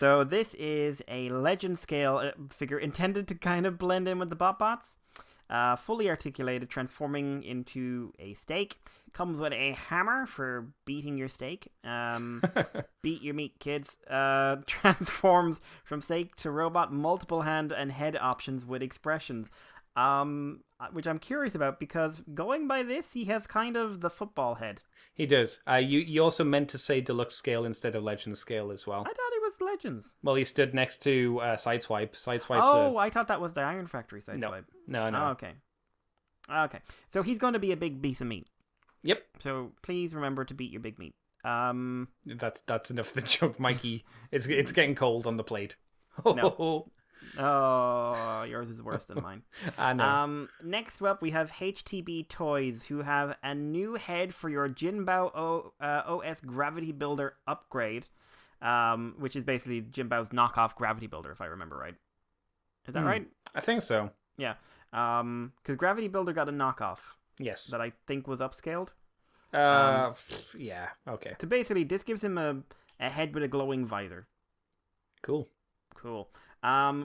So this is a legend scale figure intended to kind of blend in with the bots. Fully articulated, transforming into a steak. Comes with a hammer for beating your steak. Beat your meat, kids. Transforms from steak to robot, multiple hand and head options with expressions. Which I'm curious about, because going by this, he has kind of the football head. He does. You also meant to say deluxe scale instead of legend scale as well. I thought it was Legends. Well, he stood next to Sideswipe. Sideswipe's I thought that was the Iron Factory Sideswipe. No. Oh, okay. So he's going to be a big piece of meat. Yep. So please remember to beat your big meat. That's enough of the joke, Mikey. It's getting cold on the plate. No. Oh, yours is worse than mine. I know. Next up, we have HTB Toys, who have a new head for your Jinbao OS Gravity Builder upgrade, which is basically Jinbao's knockoff Gravity Builder, if I remember right. Is that right? I think so. Yeah. Because Gravity Builder got a knockoff. Yes. That I think was upscaled. Yeah. Okay. So basically, this gives him a head with a glowing visor. Cool.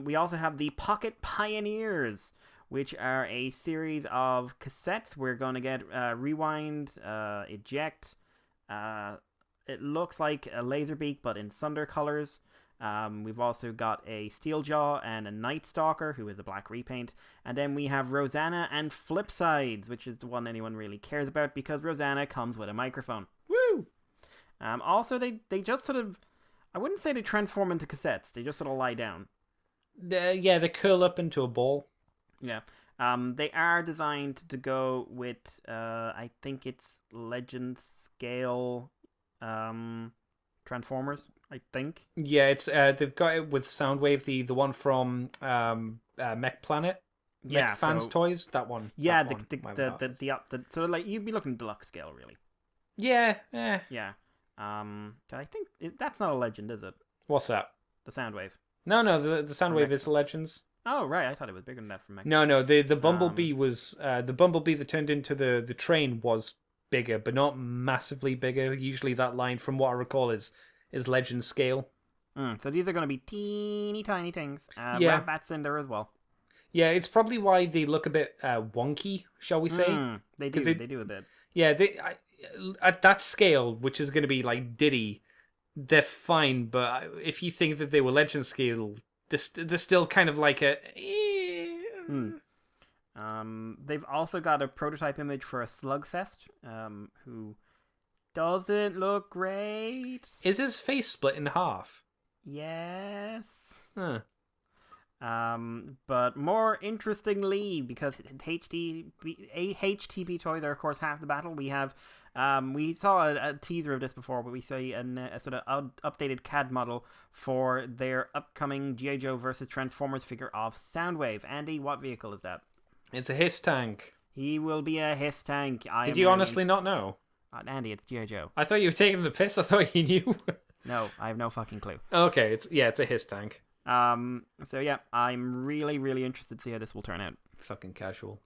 We also have the Pocket Pioneers, which are a series of cassettes. We're going to get Rewind, Eject. It looks like a Laserbeak, but in Thunder colors. We've also got a Steeljaw and a Night Stalker, who is a black repaint. And then we have Rosanna and Flipsides, which is the one anyone really cares about, because Rosanna comes with a microphone. Woo! Also, they just sort of... I wouldn't say they transform into cassettes. They just sort of lie down. They curl up into a ball. Yeah. They are designed to go with, I think it's Legend Scale Transformers, I think. Yeah, it's they've got it with Soundwave, the one from Mech Planet. Mech Fans Toys, that one. Yeah, the so like you'd be looking deluxe scale, really. Yeah. Yeah. So I think that's not a Legend, is it? What's that? The Soundwave. No, the Soundwave is Legends. Oh right, I thought it was bigger than that from Mech. No, the Bumblebee was the Bumblebee that turned into the train was bigger, but not massively bigger. Usually that line, from what I recall, is Legend scale. So these are going to be teeny tiny things. Yeah. Ratbats in there as well. Yeah, it's probably why they look a bit wonky, shall we say? They do. They do a bit. Yeah, at that scale, which is going to be like Diddy, they're fine. But if you think that they were Legend scale, they're still kind of like a. They've also got a prototype image for a Slugfest, who doesn't look great. Is his face split in half? Yes. Huh. But more interestingly, because HTB toys are of course half the battle, we have we saw a teaser of this before, but we see a sort of updated CAD model for their upcoming G.I. Joe versus Transformers figure of Soundwave. Andy, what vehicle is that? It's a Hiss tank. He will be a Hiss tank. Did you honestly not know? Andy, it's G.I. Joe. I thought you were taking the piss. I thought you knew. No, I have no fucking clue. Okay, it's a Hiss tank. So yeah, I'm really, really interested to see how this will turn out. Fucking casual.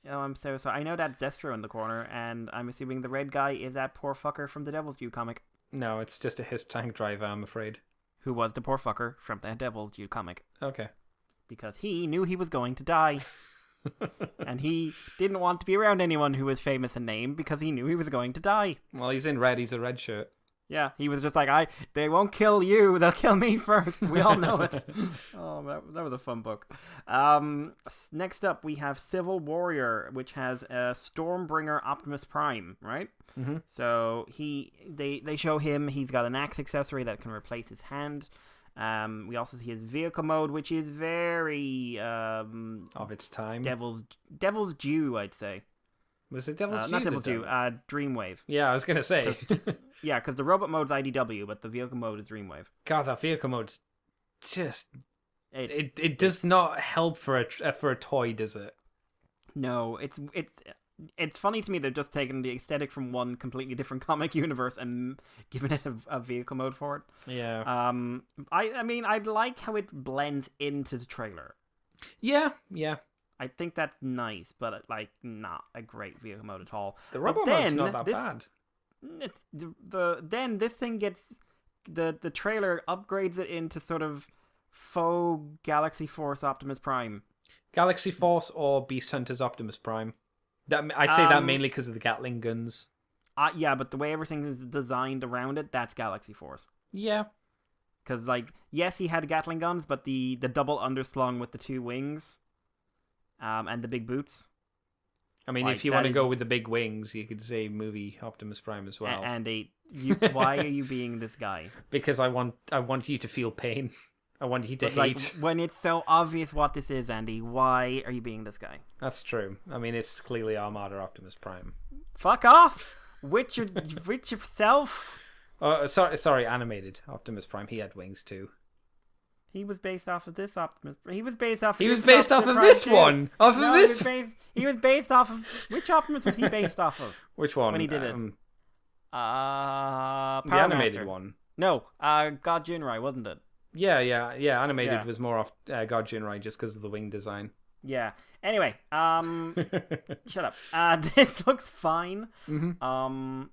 Oh, I'm so sorry. I know that's Zestro in the corner, and I'm assuming the red guy is that poor fucker from the Devil's Due comic. No, it's just a Hiss tank driver, I'm afraid. Who was the poor fucker from the Devil's Due comic. Okay. Because he knew he was going to die. And he didn't want to be around anyone who was famous in name because he knew he was going to die. Well, he's in red. He's a red shirt. Yeah, he was just like, they won't kill you. They'll kill me first. We all know it. Oh, that was a fun book. Next up, we have Civil Warrior, which has a Stormbringer Optimus Prime, right? Mm-hmm. So they show him. He's got an axe accessory that can replace his hand. We also see his vehicle mode, which is very of its time. Devil's Due, I'd say. Was it Devil's Due? Not Devil's Due. Dreamwave. Yeah, I was gonna say. Yeah, because the robot mode's IDW, but the vehicle mode is Dreamwave. God, that vehicle mode's just it does not help for a toy, does it? No, it's funny to me they're just taking the aesthetic from one completely different comic universe and giving it a vehicle mode for it. Yeah. I mean, I'd like how it blends into the trailer. Yeah. I think that's nice, but like not a great vehicle mode at all. The robot mode's not that bad. It's then this thing gets the trailer upgrades it into sort of faux Galaxy Force Optimus Prime. Galaxy Force or Beast Hunters Optimus Prime. I say that mainly because of the Gatling guns. Yeah, but the way everything is designed around it, that's Galaxy Force. Yeah. Because, like, yes, he had Gatling guns, but the double underslung with the 2 wings, and the big boots. I mean, if you want to go with the big wings, you could say movie Optimus Prime as well. Andy, why are you being this guy? Because I want you to feel pain. I want you to hate. Like, when it's so obvious what this is, Andy, why are you being this guy? That's true. I mean, it's clearly Armada Optimus Prime. Fuck off! Which yourself? Sorry, animated Optimus Prime. He had wings too. He was based off of this Optimus. He was based off. He was based off of this one. Off of this. He was based off of which Optimus was he based off of? Which one? When he did it. The Power animated Master. one. No, God Jinrai, wasn't it? Yeah. Animated was more off God Jinrai just because of the wing design. Yeah. Anyway, shut up. This looks fine. Mm-hmm.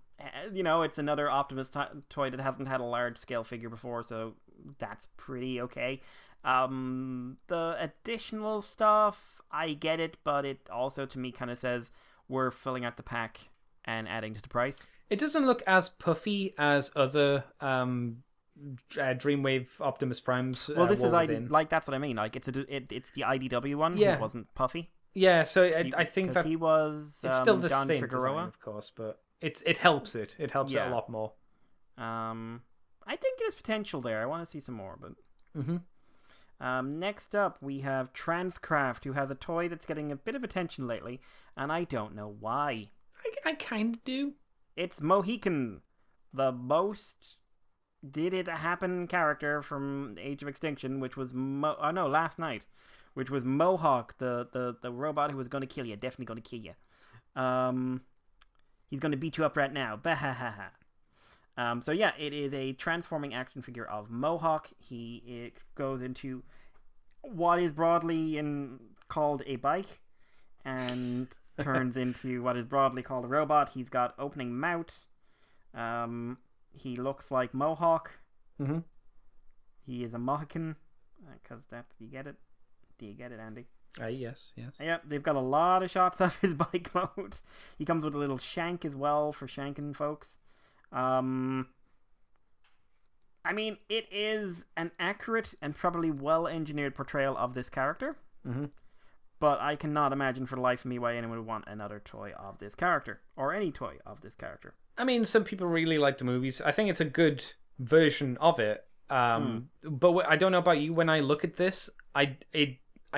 You know, it's another Optimus toy that hasn't had a large scale figure before, so that's pretty okay. The additional stuff, I get it, but it also to me kind of says we're filling out the pack and adding to the price. It doesn't look as puffy as other Dreamwave Optimus Primes. Well, this is that's what I mean. Like it's the IDW one. Yeah, it wasn't puffy. Yeah, so I think that he was. It's still the John same Figueroa, design, of course, but it helps it. It helps it a lot more. I think there's potential there. I want to see some more, but. Mm-hmm. Next up, we have Transcraft, who has a toy that's getting a bit of attention lately, and I don't know why. I kind of do. It's Mohican, the most did it happen character from Age of Extinction, which was Last Night, which was Mohawk, the robot who was going to kill you, definitely going to kill you. He's going to beat you up right now. Bahahaha. So yeah, it is a transforming action figure of Mohawk. It goes into what is broadly called a bike and turns into what is broadly called a robot. He's got opening mouth. He looks like Mohawk. Mm-hmm. He is a Mohican, because you get it? Do you get it, Andy? Yes. Yep, they've got a lot of shots of his bike mode. He comes with a little shank as well for shanking folks. I mean, it is an accurate and probably well-engineered portrayal of this character. Mm-hmm. But I cannot imagine for the life of me why anyone would want another toy of this character, or any toy of this character. I mean, some people really like the movies. I think it's a good version of it. But I don't know about you. When I look at this, I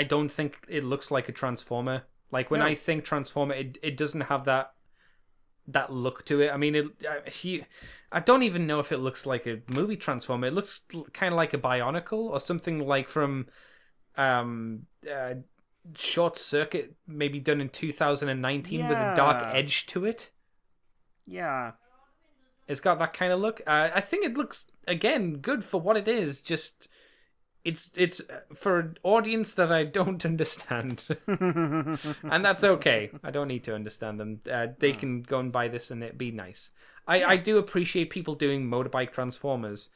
don't think it looks like a Transformer. Like when I think Transformer, it doesn't have that look to it. I mean, I don't even know if it looks like a movie Transformer. It looks kind of like a Bionicle or something like from Short Circuit, maybe done in 2019 with a dark edge to it. Yeah. It's got that kind of look. I think it looks, again, good for what it is. Just, it's for an audience that I don't understand. And that's okay. I don't need to understand them. They can go and buy this and it be nice. I do appreciate people doing motorbike Transformers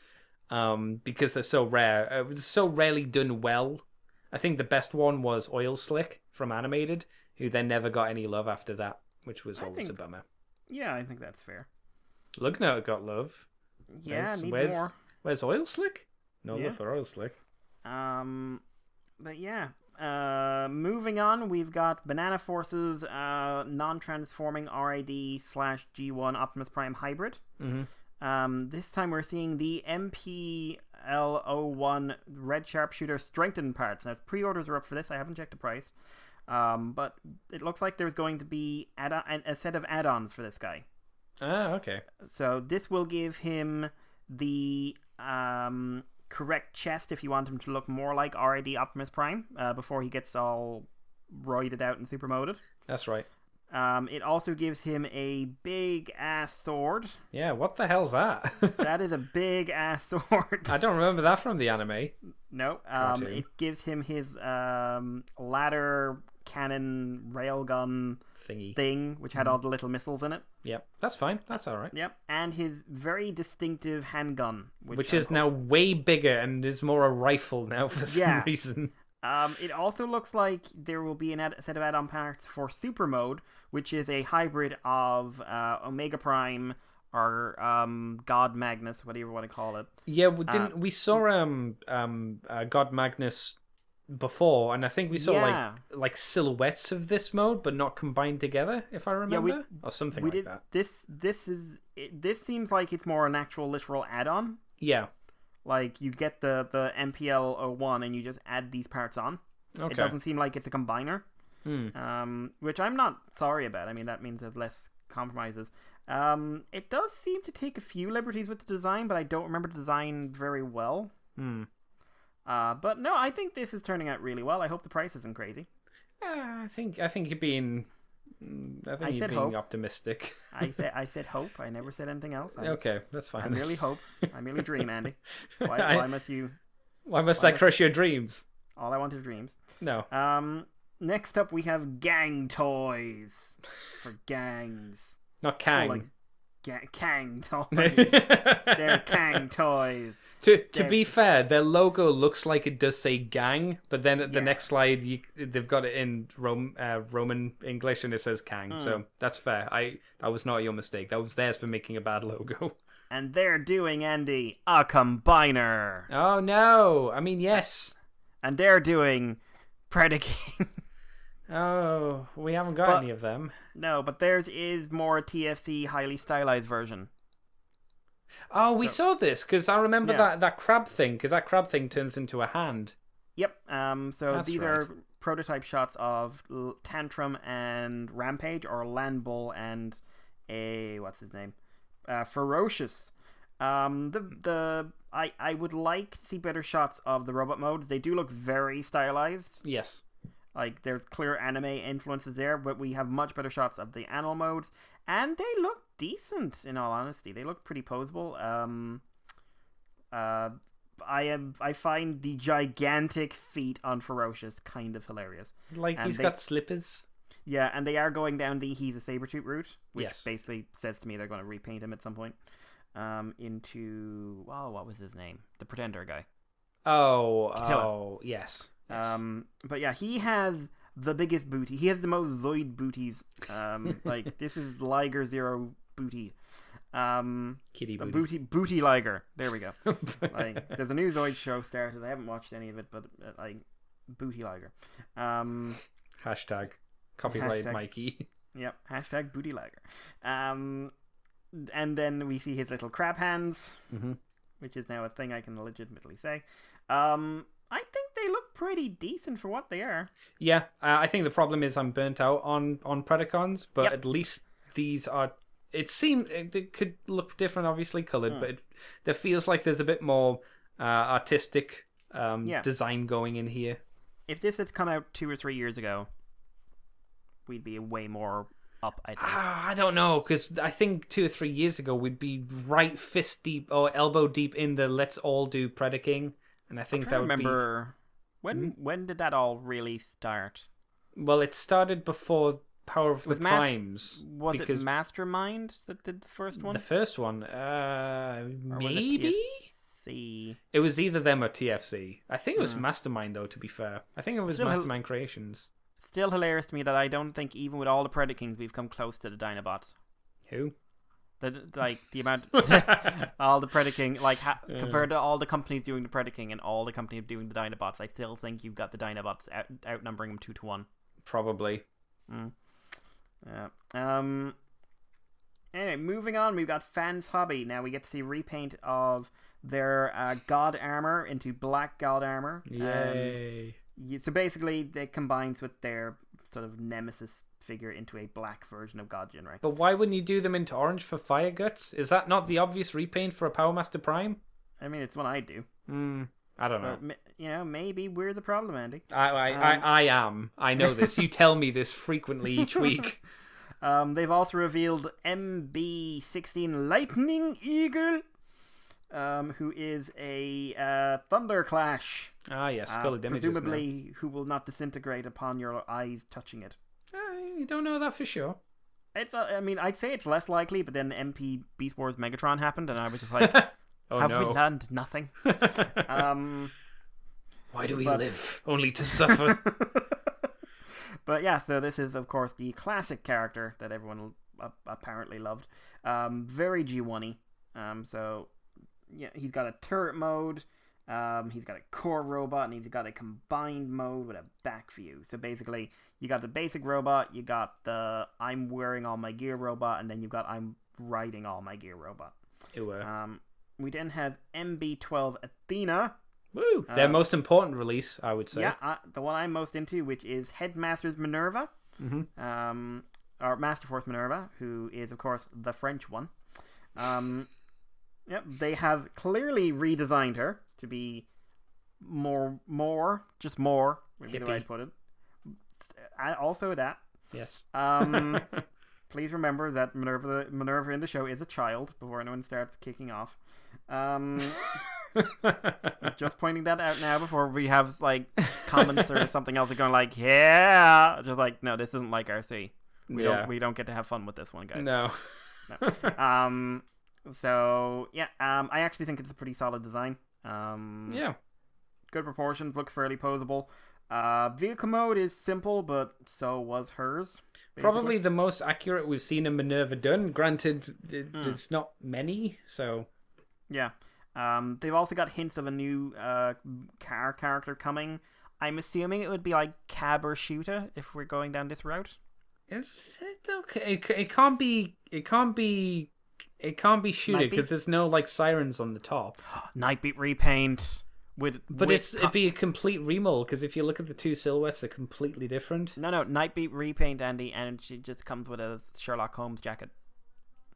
because they're so rare. It was so rarely done well. I think the best one was Oil Slick from Animated, who then never got any love after that, which was always a bummer. Yeah, I think that's fair. Look now, it got love. Yeah, more. Where's Oil Slick? No love for Oil Slick. But yeah. Moving on, we've got Banana Force's non-transforming RID/G1 Optimus Prime hybrid. Mm-hmm. This time we're seeing the MPL01 Red Sharpshooter strengthened parts. Now, pre-orders are up for this. I haven't checked the price. But it looks like there's going to be a set of add-ons for this guy. Ah, okay. So this will give him the correct chest if you want him to look more like RID Optimus Prime before he gets all roided out and super moded. That's right. It also gives him a big ass sword. Yeah, what the hell's that? That is a big ass sword. I don't remember that from the anime. No. Cartoon. It gives him his ladder cannon railgun Thingy. which had all the little missiles in it. Yep, that's fine. That's all right. Yep, and his very distinctive handgun, Which is now way bigger and is more a rifle now for some Yeah. reason. It also looks like there will be a set of add-on parts for Super Mode, which is a hybrid of Omega Prime or God Magnus, whatever you want to call it. Yeah, we saw God Magnus before, and I think we saw like silhouettes of this mode, but not combined together, if I remember, or something like that. This seems like it's more an actual literal add-on. Yeah. Like, you get the MPL-01 and you just add these parts on. Okay. It doesn't seem like it's a combiner. Which I'm not sorry about. I mean, that means there's less compromises. It does seem to take a few liberties with the design, but I don't remember the design very well. But no, I think this is turning out really well. I hope the price isn't crazy. I think you're being... I think you're being optimistic. I said hope. I never said anything else. Okay, that's fine. I merely hope. I merely dream, Andy. Why must you... Why must I crush your dreams? All I want is dreams. No. Next up, we have gang toys for gangs. Not Kang. Like Kang toys. They're Kang toys. To be fair, their logo looks like it does say gang, but then at the next slide, they've got it in Roman English and it says Kang. So that's fair. That was not your mistake. That was theirs for making a bad logo. And they're doing, Andy, a combiner. Oh no! I mean, yes. And they're doing Predaking. Oh, we haven't got any of them. No, but theirs is more a TFC highly stylized version. Oh, we saw this because I remember that crab thing, because that crab thing turns into a hand. Yep. These are prototype shots of Tantrum and Rampage, or Landbull and what's his name? Ferocious. I would like to see better shots of the robot modes. They do look very stylized. Yes. Like, there's clear anime influences there, but we have much better shots of the animal modes, and they look decent, in all honesty. They look pretty posable. I find the gigantic feet on Ferocious kind of hilarious. Like, he's got slippers. Yeah, and they are going down the he's a Sabretooth route, which basically says to me they're going to repaint him at some point into... Oh, what was his name? The Pretender guy. Yes. But yeah, he has the biggest booty. He has the most Zoid booties. Like, this is Liger Zero booty. Kitty booty. Booty Liger. There we go. Like, there's a new Zoid show started. I haven't watched any of it, but like, Booty Liger. Hashtag copyright Mikey. Yep. Hashtag Booty Liger. And then we see his little crab hands, which is now a thing I can legitimately say. I think they look pretty decent for what they are. Yeah, I think the problem is I'm burnt out on Predacons, but at least these are... It could look different, obviously, coloured, but there feels like there's a bit more artistic design going in here. If this had come out 2 or 3 years ago, we'd be way more up, I think. I don't know, because I think 2 or 3 years ago we'd be right fist deep or elbow deep in the let's all do Predaking. And I think that would remember when did that all really start? Well, it started before Power of the Primes. Was it Mastermind that did the first one? The first one, maybe. It was either them or TFC. I think it was Mastermind, though. To be fair, I think it was Mastermind Creations. Still hilarious to me that I don't think even with all the Predakings we've come close to the Dinobots. Who? The amount, all the Predaking, compared to all the companies doing the Predaking and all the companies doing the Dinobots, I still think you've got the Dinobots outnumbering them 2-1. Probably. Yeah. Anyway, moving on, we've got Fans Hobby. Now we get to see repaint of their God armor into black God armor. Yay! So basically, it combines with their sort of nemesis figure into a black version of Godjin, right? But why wouldn't you do them into orange for Fire Guts? Is that not the obvious repaint for a Power Master Prime? I mean, it's what I do. I don't know. maybe we're the problem, Andy. I am. I know this. You tell me this frequently each week. They've also revealed MB-16 Lightning Eagle, who is a Thunderclash. Ah, yes, colored images. Presumably, who will not disintegrate upon your eyes touching it. You don't know that for sure. I'd say it's less likely, but then MP Beast Wars Megatron happened, and I was just like, we learned nothing? Why do we live? Only to suffer. But yeah, so this is, of course, the classic character that everyone apparently loved. Very G1-y. So, yeah, he's got a turret mode, he's got a core robot, and he's got a combined mode with a back view. So basically, you got the basic robot, you got the I'm wearing all my gear robot, and then you've got I'm riding all my gear robot. We then have MB-12 Athena. Woo! Their most important release, I would say. Yeah, the one I'm most into, which is Headmaster's Minerva, or Master Force Minerva, who is, of course, the French one. Yep, they have clearly redesigned her to be more, would be the way I'd put it. Also that. Yes. Please remember that Minerva in the show is a child before anyone starts kicking off. Just pointing that out now before we have like comments or something else going like, yeah, just like, no, this isn't like RC. We don't get to have fun with this one, guys. No. So yeah, I actually think it's a pretty solid design. Yeah. Good proportions, looks fairly posable. Vehicle mode is simple, but so was hers. Basically. Probably the most accurate we've seen a Minerva done. Granted, it's not many, so... Yeah. They've also got hints of a new car character coming. I'm assuming it would be like Cab or Shooter if we're going down this route. It's okay. It can't be Shooter because there's no like sirens on the top. Nightbeat repaint. It'd be a complete remold because if you look at the two silhouettes, they're completely different. No, Nightbeat repaint, Andy, and she just comes with a Sherlock Holmes jacket.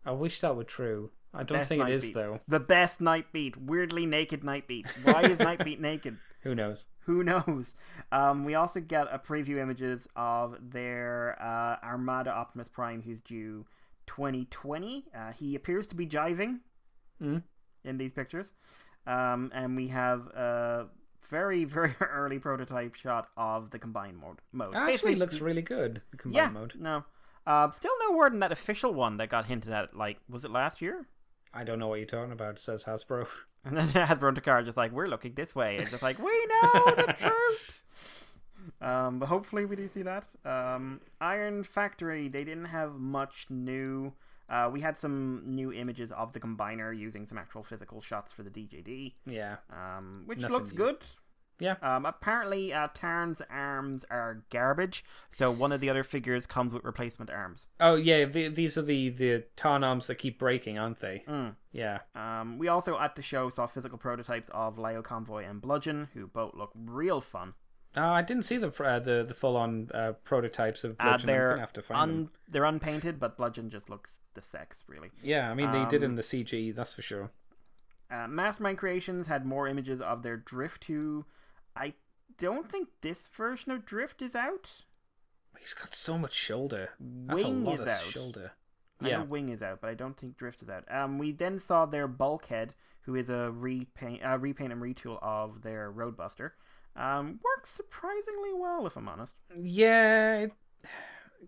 I wish that were true. I don't think it is, though. The best Nightbeat. Weirdly naked Nightbeat. Why is Nightbeat naked? Who knows? We also get a preview images of their Armada Optimus Prime, who's due 2020. He appears to be jiving in these pictures. And we have a very, very early prototype shot of the combined mode. Actually, looks really good, the combined mode. No. Still no word on that official one that got hinted at, like, was it last year? I don't know what you're talking about, says Hasbro. And then Hasbro and Takara just like, we're looking this way. It's just like, we know the truth! But hopefully we do see that. Iron Factory, they didn't have much new. We had some new images of the Combiner using some actual physical shots for the DJD. Yeah. Which looks good. Yeah. Apparently, Tarn's arms are garbage, so one of the other figures comes with replacement arms. Oh, yeah, these are the Tarn arms that keep breaking, aren't they? Yeah. We also, at the show, saw physical prototypes of Leo, Convoy, and Bludgeon, who both look real fun. I didn't see the full-on prototypes of Bludgeon. I'm going to have to find them. They're unpainted, but Bludgeon just looks the sex, really. Yeah, I mean, they did in the CG, that's for sure. Mastermind Creations had more images of their Drift, who I don't think this version of Drift is out. He's got so much shoulder. That's Wing a lot is of out. Shoulder. I know Wing is out, but I don't think Drift is out. We then saw their Bulkhead, who is a repaint and retool of their Roadbuster. Works surprisingly well, if I'm honest. Yeah.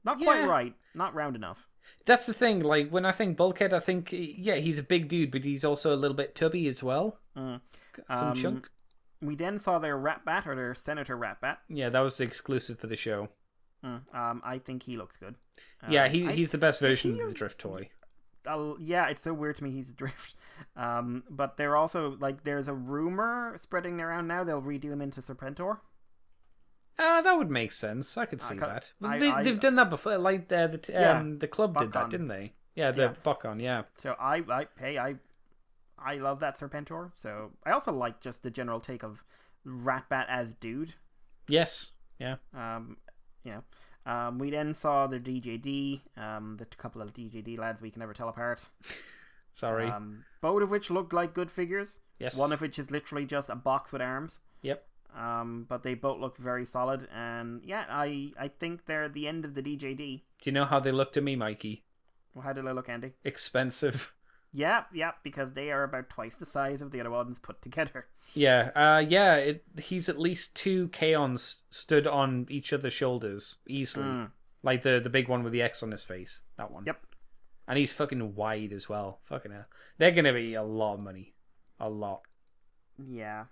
Not quite right. Not round enough. That's the thing. Like, when I think Bulkhead, I think, yeah, he's a big dude, but he's also a little bit tubby as well. Some chunk. We then saw their Ratbat, or their Senator Ratbat. Yeah, that was the exclusive for the show. I think he looks good. Yeah, he's the best version of the Drift toy. Yeah, it's so weird to me he's a Drift. But they're also, like, there's a rumor spreading around now they'll redo him into Serpentor. That would make sense. I could see that. They've done that before. Like, the club did that, didn't they? Yeah, the Bokon, yeah. So I love that Serpentor. So I also like just the general take of Ratbat as dude. Yes. Yeah. We then saw the DJD, the couple of DJD lads we can never tell apart. Sorry. Both of which looked like good figures. Yes. One of which is literally just a box with arms. Yep. But they both look very solid, and yeah, I think they're the end of the DJD. Do you know how they look to me, Mikey? Well, how did they look, Andy? Expensive. Yeah, because they are about twice the size of the other ones put together. Yeah. He's at least 2 Kaons stood on each other's shoulders easily. Like the big one with the X on his face. That one. Yep. And he's fucking wide as well. Fucking hell. They're gonna be a lot of money. A lot. Yeah.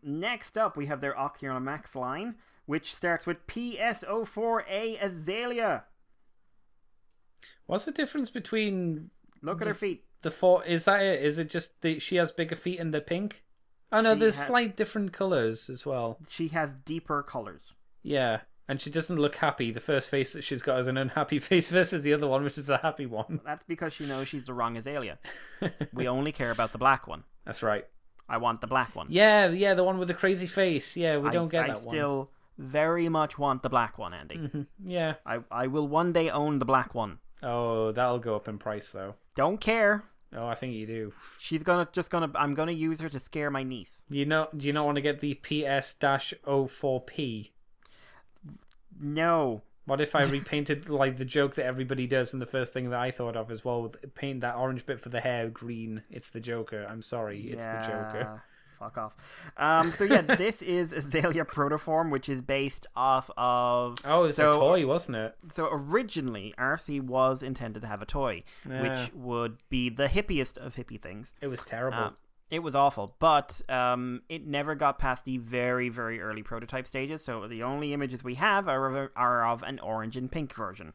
Next up, we have their Ocular Max line, which starts with PS04A Azalea. What's the difference between... Look at her feet. The 4... Is that it? Is it just she has bigger feet in the pink? Oh no, there's slight different colours as well. She has deeper colours. Yeah, and she doesn't look happy. The first face that she's got is an unhappy face versus the other one, which is a happy one. That's because she knows she's the wrong Azalea. We only care about the black one. That's right. I want the black one. Yeah, the one with the crazy face. Yeah, we don't get that one. I still very much want the black one, Andy. Mm-hmm. Yeah. I will one day own the black one. Oh, that'll go up in price, though. Don't care. Oh, I think you do. I'm gonna use her to scare my niece. Do you not want to get the PS-04P? No. What if I repainted like the joke that everybody does, and the first thing that I thought of as well, with paint that orange bit for the hair green? It's the Joker. I'm sorry, it's the Joker. Fuck off. So yeah, this is Azalea Protoform, which is based off of... Oh, it's a toy, wasn't it? So originally, RC was intended to have a toy, which would be the hippiest of hippie things. It was terrible. It was awful, but it never got past the very, very early prototype stages, so the only images we have are of an orange and pink version.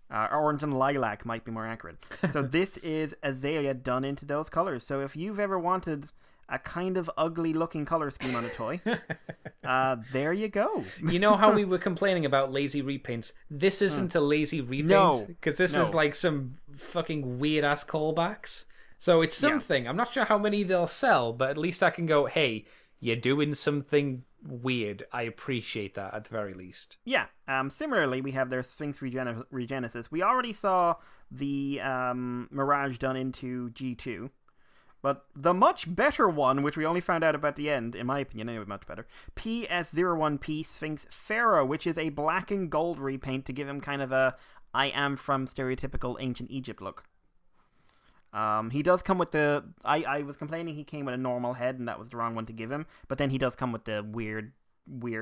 Orange and lilac might be more accurate. So this is Azalea done into those colors. So if you've ever wanted a kind of ugly looking color scheme on a toy, there you go. You know how we were complaining about lazy repaints? This isn't a lazy repaint, because this is like some fucking weird ass callbacks. So it's something. Yeah. I'm not sure how many they'll sell, but at least I can go, hey, you're doing something weird. I appreciate that at the very least. Yeah. Similarly, we have their Sphinx Regenesis. We already saw the Mirage done into G2. But the much better one, which we only found out about the end, in my opinion, anyway, much better, PS01P Sphinx Pharaoh, which is a black and gold repaint to give him kind of a I am from stereotypical ancient Egypt look. He does come with the... I was complaining he came with a normal head, and that was the wrong one to give him, but then he does come with the weird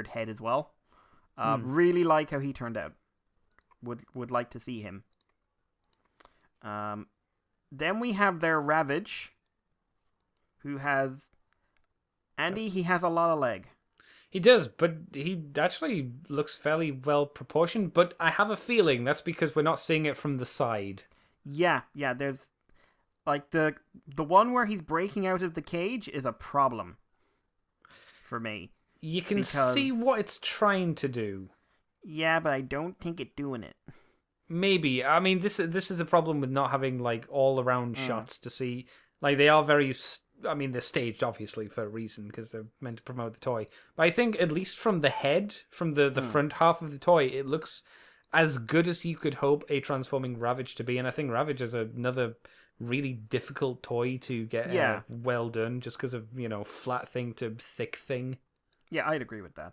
head as well. Really like how he turned out. Would like to see him. Then we have their Ravage, who has... Andy, he has a lot of leg. He does, but he actually looks fairly well proportioned, but I have a feeling that's because we're not seeing it from the side. Yeah, there's... Like, the one where he's breaking out of the cage is a problem for me. You can see what it's trying to do. Yeah, but I don't think it's doing it. Maybe. I mean, this is a problem with not having, like, all-around shots to see. Like, they are very... I mean, they're staged, obviously, for a reason, because they're meant to promote the toy. But I think, at least from the head, from the front half of the toy, it looks as good as you could hope a transforming Ravage to be. And I think Ravage is another really difficult toy to get well done, just because of, flat thing to thick thing. Yeah, I'd agree with that.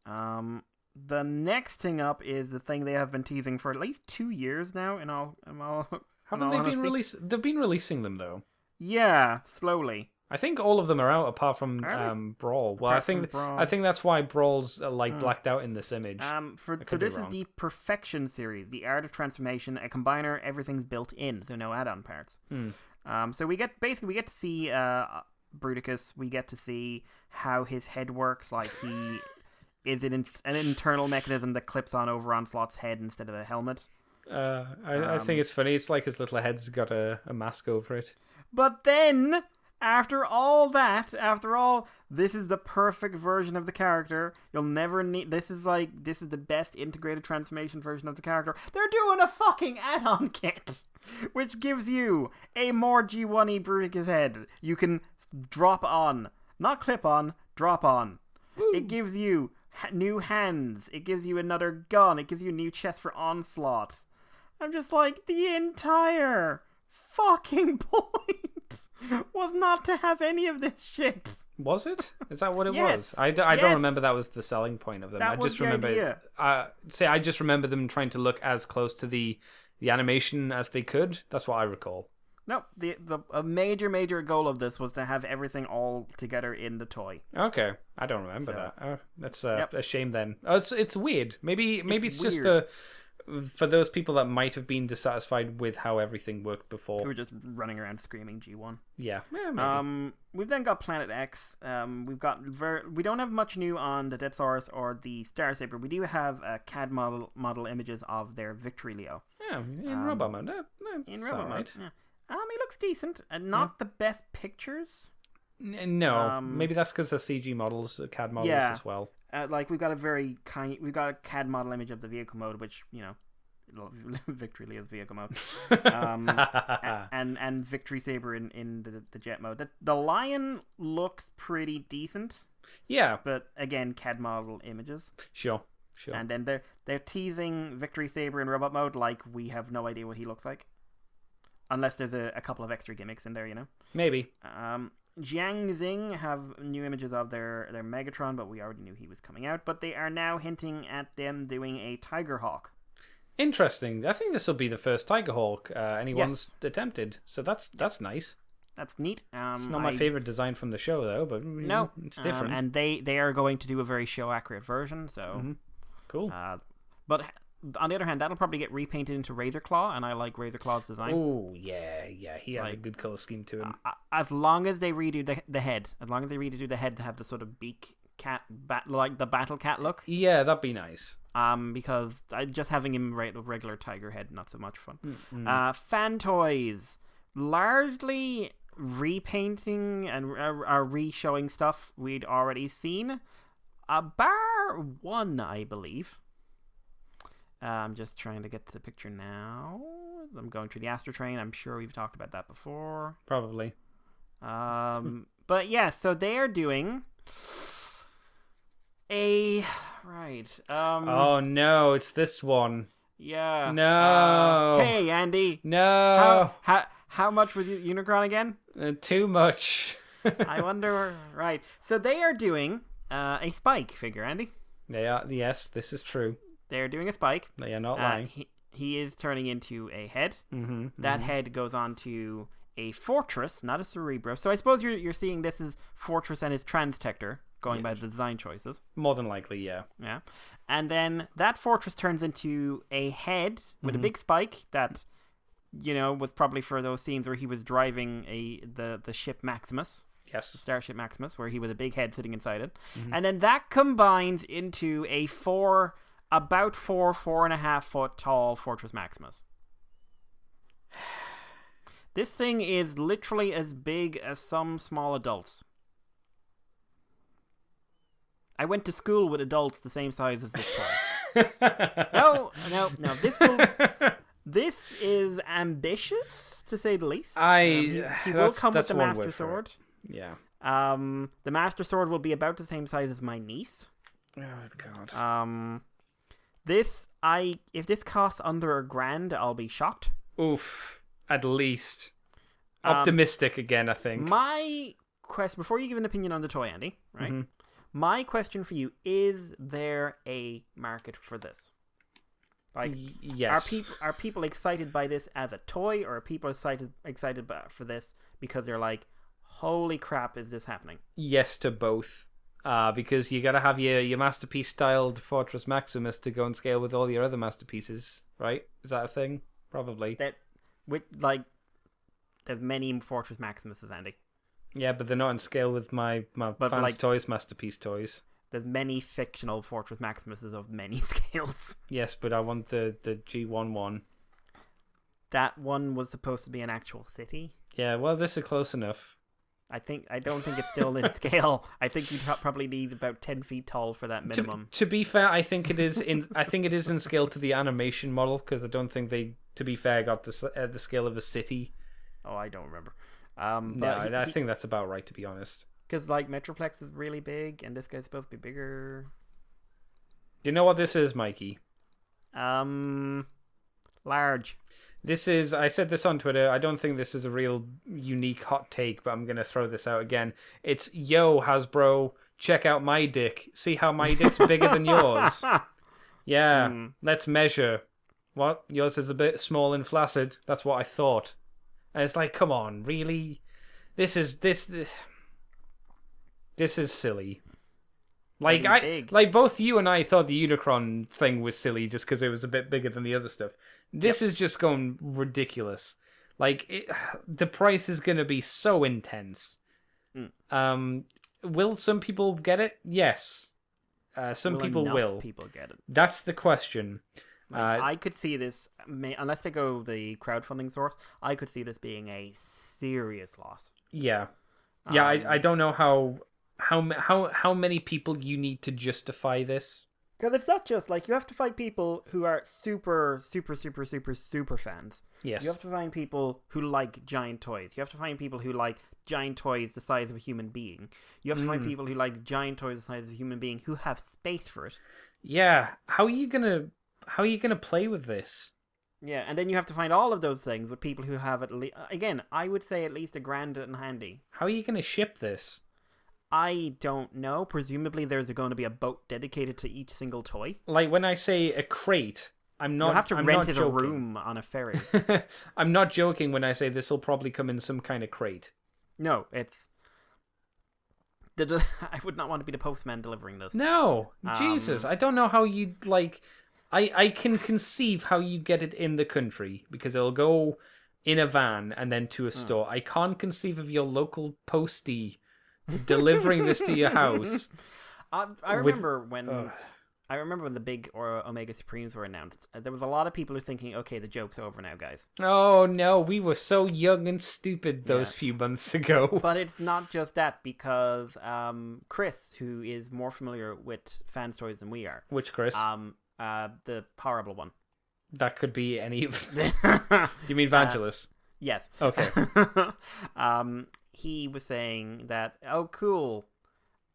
The next thing up is the thing they have been teasing for at least 2 years now. Haven't they been releasing? They've been releasing them though. Yeah, slowly. I think all of them are out apart from Brawl. Well, I think that's why Brawl's blacked out in this image. So this is the Perfection series, the Art of Transformation, a combiner, everything's built in, so no add-on parts. So we get to see Bruticus. We get to see how his head works. Like he is an internal mechanism that clips on over Onslaught's head instead of a helmet. I think it's funny. It's like his little head's got a mask over it. But then, after all, this is the perfect version of the character. You'll never need... This is the best integrated transformation version of the character. They're doing a fucking add-on kit, which gives you a more G1-y Bruticus head. You can drop on. Not clip on, drop on. Woo. It gives you new hands. It gives you another gun. It gives you a new chest for Onslaught. I'm just like, the entire fucking point was not to have any of this shit. Was it? Is that what it Yes. was? I don't Yes. remember that was the selling point of them. That I was just the remember. idea. I just remember them trying to look as close to the animation as they could. That's what I recall. No, a major goal of this was to have everything all together in the toy. Okay, I don't remember So- that. Oh, that's Yep. a shame then. Oh, it's weird. Maybe it's just weird. for those people that might have been dissatisfied with how everything worked We before. were just running around screaming G1. Yeah, maybe. We've then got Planet X. We've got we don't have much new on the Deathsaurus or the Star Saber. We do have CAD model images of their Victory Leo. Yeah, in robot mode. In it's Robot alright. Mode. Yeah. He looks decent, and not the best pictures. No, maybe that's because they're CG models, CAD models yeah. as well. Like we've got we've got a CAD model image of the vehicle mode, which Victory Leo's vehicle mode, and Victory Saber in the jet mode. The Lion looks pretty decent, Yeah, but again, CAD model images. sure. And then they're teasing Victory Saber in robot mode like we have no idea what he looks like, unless there's a couple of extra gimmicks in there, Maybe. Jiang Xing have new images of their Megatron, but we already knew he was coming out. But they are now hinting at them doing a Tiger Hawk. Interesting. I think this will be the first Tiger Hawk anyone's attempted, so that's nice. That's neat. It's not my favorite design from the show though, but No, it's different. and they are going to do a very show accurate version. So Cool. but on the other hand, that'll probably get repainted into Razor Claw, and I like Razor Claw's design. Oh yeah, he had a good color scheme to him. As long as they redo the head, as long as they redo the head to have the sort of beak cat like the battle cat look. Yeah, that'd be nice. Because just having him regular tiger head, not so much fun. Fan toys, largely repainting and are re-showing stuff we'd already seen. Bar one, I believe. I'm just trying to get to the picture now. I'm going through the Astro Train. I'm sure we've talked about that before. Probably. But yeah, so they are doing a right. Oh no, it's this one. Yeah. No. Hey, Andy. No. How much was Unicron again? Too much. I wonder. Right. So they are doing a Spike figure, Andy. They are. Yes, this is true. They're doing a Spike. They are not lying. He is turning into a head. Mm-hmm, That head goes on to a Fortress, not a Cerebro. So I suppose you're seeing this as Fortress and his Transtector, going by the design choices. More than likely, yeah. Yeah. And then that Fortress turns into a head with a big spike that, was probably for those scenes where he was driving the ship Maximus. Yes. The Starship Maximus, where he was a big head sitting inside it. And then that combines into a about 4.5 foot tall Fortress Maximus. This thing is literally as big as some small adults. I went to school with adults the same size as this toy. No. This is ambitious, to say the least. He will come with the one Master word for it. Sword. Yeah. The Master Sword will be about the same size as my niece. Oh god. If this costs under $1,000, I'll be shocked. Oof. At least. Optimistic again, I think. My question, before you give an opinion on the toy, Andy, right? My question for you, is there a market for this? Like, yes. Are people excited by this as a toy, or are people excited for this because they're like, holy crap, is this happening? Yes to both. Because you gotta have your masterpiece styled Fortress Maximus to go and scale with all your other masterpieces, right? Is that a thing? Probably. There's many Fortress Maximuses, Andy. Yeah, but they're not in scale with my Fans Toys masterpiece toys. There's many fictional Fortress Maximuses of many scales. Yes, but I want the G1 one. That one was supposed to be an actual city. Yeah, well, this is close enough. I don't think it's still in scale. I think you probably need about 10 feet tall for that minimum. To be fair, I think it is in scale to the animation model, because I don't think they, to be fair, got the scale of a city. Oh, I don't remember. I think that's about right, to be honest. Because Metroplex is really big, and this guy's supposed to be bigger. Do you know what this is, Mikey? Large. I said this on Twitter, I don't think this is a real unique hot take, but I'm going to throw this out again. It's, yo, Hasbro, check out my dick. See how my dick's bigger than yours? Yeah, let's measure. What? Yours is a bit small and flaccid. That's what I thought. And it's like, come on, really? This is silly. Like both you and I thought the Unicron thing was silly just because it was a bit bigger than the other stuff. This is just going ridiculous. Like the price is going to be so intense. Will some people get it? Yes. Some people will. People get it. That's the question. I could see this, unless they go the crowdfunding source, I could see this being a serious loss. Yeah. Yeah, I don't know how many people you need to justify this. Because it's not just, like, you have to find people who are super, super, super, super, super fans. Yes. You have to find people who like giant toys. You have to find people who like giant toys the size of a human being. You have to find people who like giant toys the size of a human being who have space for it. Yeah. How are you gonna play with this? Yeah, and then you have to find all of those things with people who have again, I would say at least $1,000 in handy. How are you gonna ship this? I don't know. Presumably there's going to be a boat dedicated to each single toy. Like, when I say a crate, You'll have to rent a room on a ferry. I'm not joking when I say this will probably come in some kind of crate. No, it's... I would not want to be the postman delivering this. No! Jesus, I don't know how you'd, like... I can conceive how you get it in the country, because it'll go in a van and then to a store. I can't conceive of your local postie delivering this to your house. I remember when the big Omega Supremes were announced. There was a lot of people who were thinking, okay, the joke's over now, guys. Oh no, we were so young and stupid those few months ago. But it's not just that, because Chris, who is more familiar with fan stories than we are. Which Chris? The horrible one. That could be any of... Do you mean Vangelis? Yes. Okay. He was saying that, oh, cool,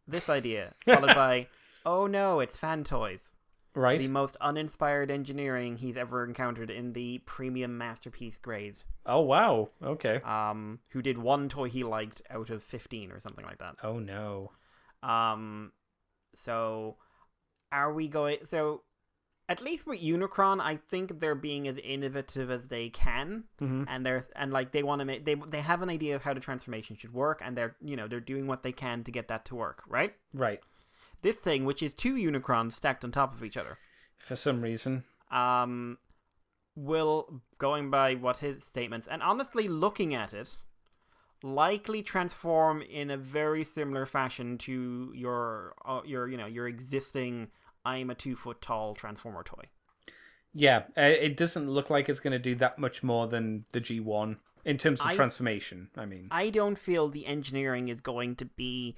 this idea, followed by, oh no, it's fan toys. Right. The most uninspired engineering he's ever encountered in the premium masterpiece grade. Oh, wow. Okay. Who did one toy he liked out of 15 or something like that. Oh, no. So, are we going... So, at least with Unicron, I think they're being as innovative as they can, and they want to make they have an idea of how the transformation should work, and they're doing what they can to get that to work, right? Right. This thing, which is 2 Unicrons stacked on top of each other, for some reason, will, going by what his statements, and honestly looking at it, likely transform in a very similar fashion to your existing I'm a 2-foot tall Transformer toy. Yeah, it doesn't look like it's going to do that much more than the G1 in terms of transformation. I mean, I don't feel the engineering is going to be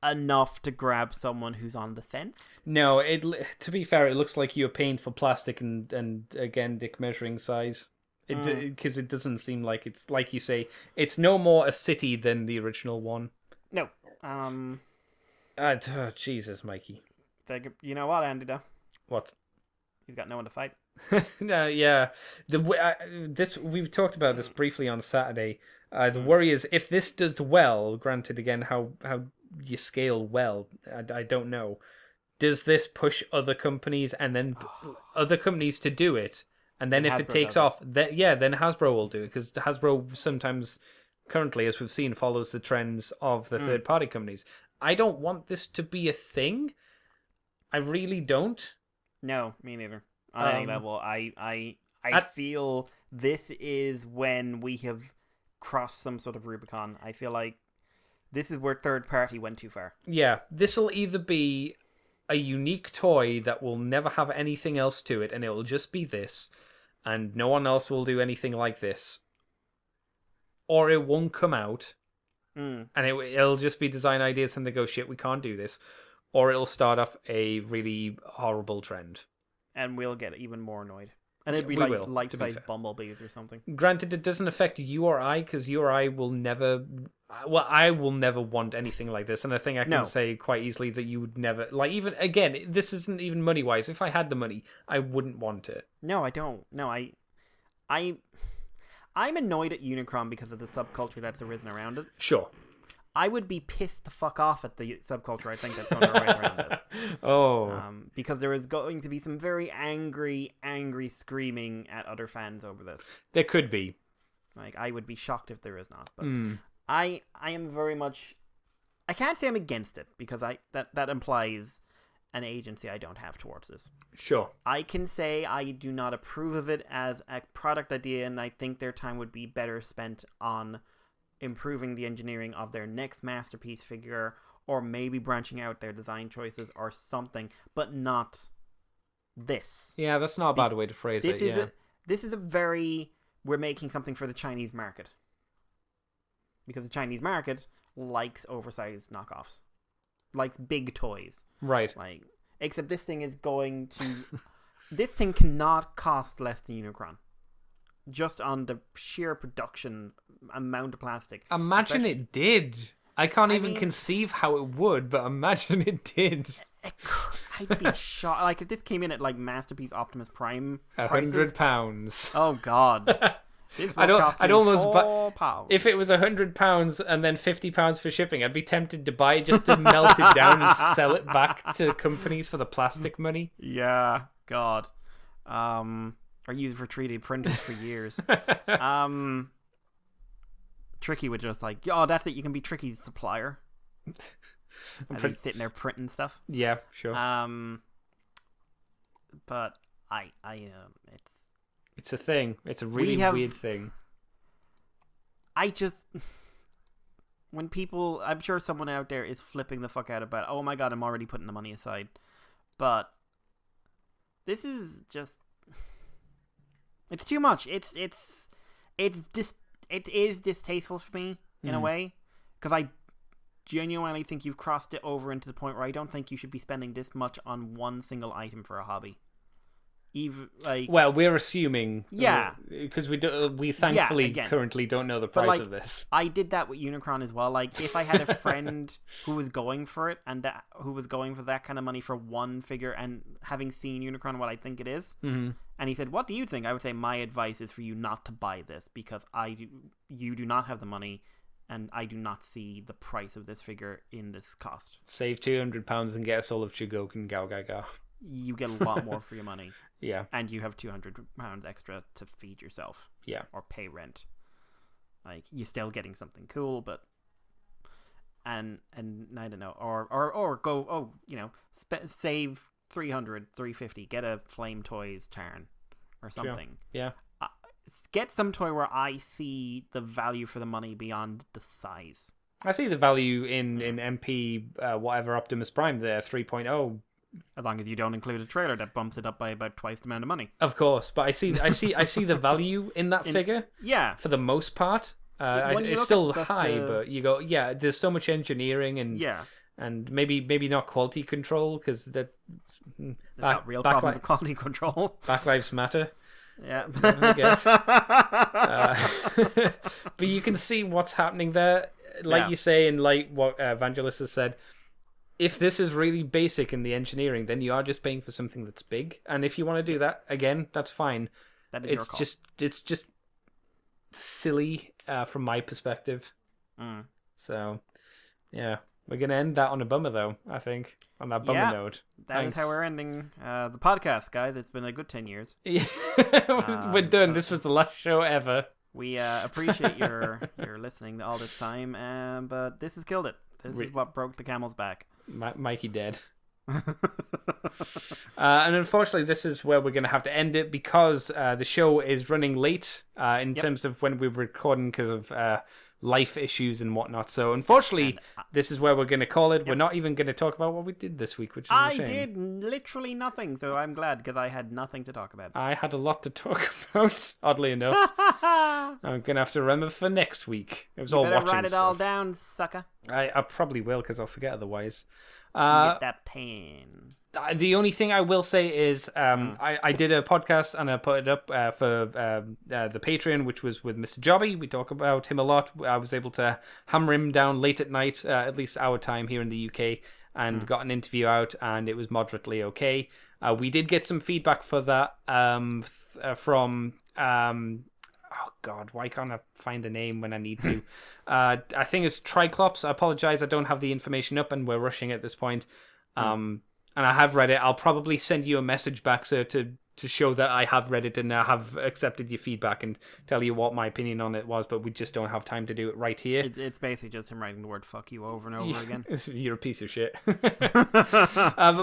enough to grab someone who's on the fence. No, to be fair, it looks like you're paying for plastic and again, dick measuring size. Because it doesn't seem like it's, like you say, it's no more a city than the original one. No. Jesus, Mikey. You know what, Andy? Though? What? He's got no one to fight. No, yeah. We talked about this briefly on Saturday. The worry is, if this does well, granted again how you scale well, I don't know. Does this push other companies and then other companies to do it? And then if Hasbro it takes off, then Hasbro will do it, because Hasbro sometimes, currently, as we've seen, follows the trends of the third-party companies. I don't want this to be a thing. I really don't. No, me neither. On any level, I feel this is when we have crossed some sort of Rubicon. I feel like this is where third party went too far. Yeah, this will either be a unique toy that will never have anything else to it, and it will just be this, and no one else will do anything like this, or it won't come out, and it'll just be design ideas, and they go, shit, we can't do this. Or it'll start off a really horrible trend. And we'll get even more annoyed. And it'd be We like will, to be life-size fair. bumblebees or something. Granted, it doesn't affect you or I, because you or I will never. Well, I will never want anything like this, and I think I can No. say quite easily that you would never. Like, even again, this isn't even money wise. If I had the money, I wouldn't want it. No, I don't. No, I'm annoyed at Unicron because of the subculture that's arisen around it. Sure. I would be pissed the fuck off at the subculture I think that's going to arise around this. Oh. Because there is going to be some very angry screaming at other fans over this. There could be. Like, I would be shocked if there is not. But Mm. I am very much... I can't say I'm against it, because that implies an agency I don't have towards this. Sure. I can say I do not approve of it as a product idea, and I think their time would be better spent on improving the engineering of their next masterpiece figure, or maybe branching out their design choices or something, but not this. Yeah, that's not a bad way to phrase This it. is Yeah. this is a very... We're making something for the Chinese market. Because the Chinese market likes oversized knockoffs. Likes big toys. Right. Like, except this thing is going to... This thing cannot cost less than Unicron. Just on the sheer production amount of plastic. Imagine Especially- it did. I can't I even mean- conceive how it would, but imagine it did. I'd be shocked. Like, if this came in at, like, Masterpiece Optimus Prime prices- £100. Oh, God. This will I'd cost me almost buy- £4. If it was £100 and then £50 for shipping, I'd be tempted to buy it just to melt it down and sell it back to companies for the plastic money. Yeah, God. Or use it for 3D printers for years. Tricky would just like, oh, that's it. You can be Tricky's supplier. And he's sitting there printing stuff. Yeah, sure. But It's a thing. It's a really weird thing. I just, when people, I'm sure someone out there is flipping the fuck out about, oh my God, I'm already putting the money aside. But this is just, it's too much. It is distasteful for me in a way, because I genuinely think you've crossed it over into the point where I don't think you should be spending this much on one single item for a hobby. Even like, Well, we're assuming, Yeah. because we thankfully again. currently don't know the But, price like, of this. I did that with Unicron as well. Like, if I had a friend who was going for it and who was going for that kind of money for one figure, and having seen Unicron what I think it is, Mm-hmm. and he said, "What do you think?" I would say, my advice is for you not to buy this, because you do not have the money, and I do not see the price of this figure in this cost. Save £200 and get a soul of Chugok and Gao Gaga. You get a lot more for your money, Yeah, and you have £200 extra to feed yourself. yeah. Or pay rent. Like, you're still getting something cool, but and I don't know, or go, save 300, 350, get a Flame Toys Tarn or something. Yeah. Get some toy where I see the value for the money beyond the size. I see the value in MP whatever Optimus Prime there 3.0. As long as you don't include a trailer that bumps it up by about twice the amount of money. Of course, but I see the value in that figure Yeah. for the most part. When you It's look still at just high, the- but you go, yeah. There's so much engineering and Yeah. and maybe not quality control, because that There's not real problems with quality control. Back Lives Matter. Yeah. I guess. But you can see what's happening there, like Yeah. you say, and like what Evangelist has said. If this is really basic in the engineering, then you are just paying for something that's big. And if you want to do that, again, that's fine. That is your It's call. just silly from my perspective. Mm. So, yeah. We're going to end that on a bummer, though, I think. On that bummer Yeah. note. That is Thanks. how we're ending the podcast, guys. It's been a good 10 years. Yeah. We're done. This was the last show ever. We appreciate your listening all this time, but this has killed it. This is what broke the camel's back. Mikey dead. And unfortunately, this is where we're going to have to end it, because the show is running late in terms of when we're recording, because of life issues and whatnot. So unfortunately, this is where we're going to call it. We're not even going to talk about what we did this week, which is a I shame. did literally nothing, so I'm glad, because I had nothing to talk about. I had a lot to talk about, oddly enough. I'm going to have to remember for next week. It was all Better watching write it stuff. all down, sucker. I probably will, because I'll forget otherwise. Get that pain. The only thing I will say is I did a podcast and I put it up for the Patreon, which was with Mr. Jobby. We talk about him a lot. I was able to hammer him down late at night, at least our time here in the UK, and got an interview out, and it was moderately okay. We did get some feedback for that from... oh God, why can't I find the name when I need to? I think it's Triclops. I apologize, I don't have the information up, and we're rushing at this point. And I have read it. I'll probably send you a message back to show that I have read it and I have accepted your feedback and tell you what my opinion on it was, but we just don't have time to do it right here. It's basically just him writing the word fuck you over and over again. You're a piece of shit.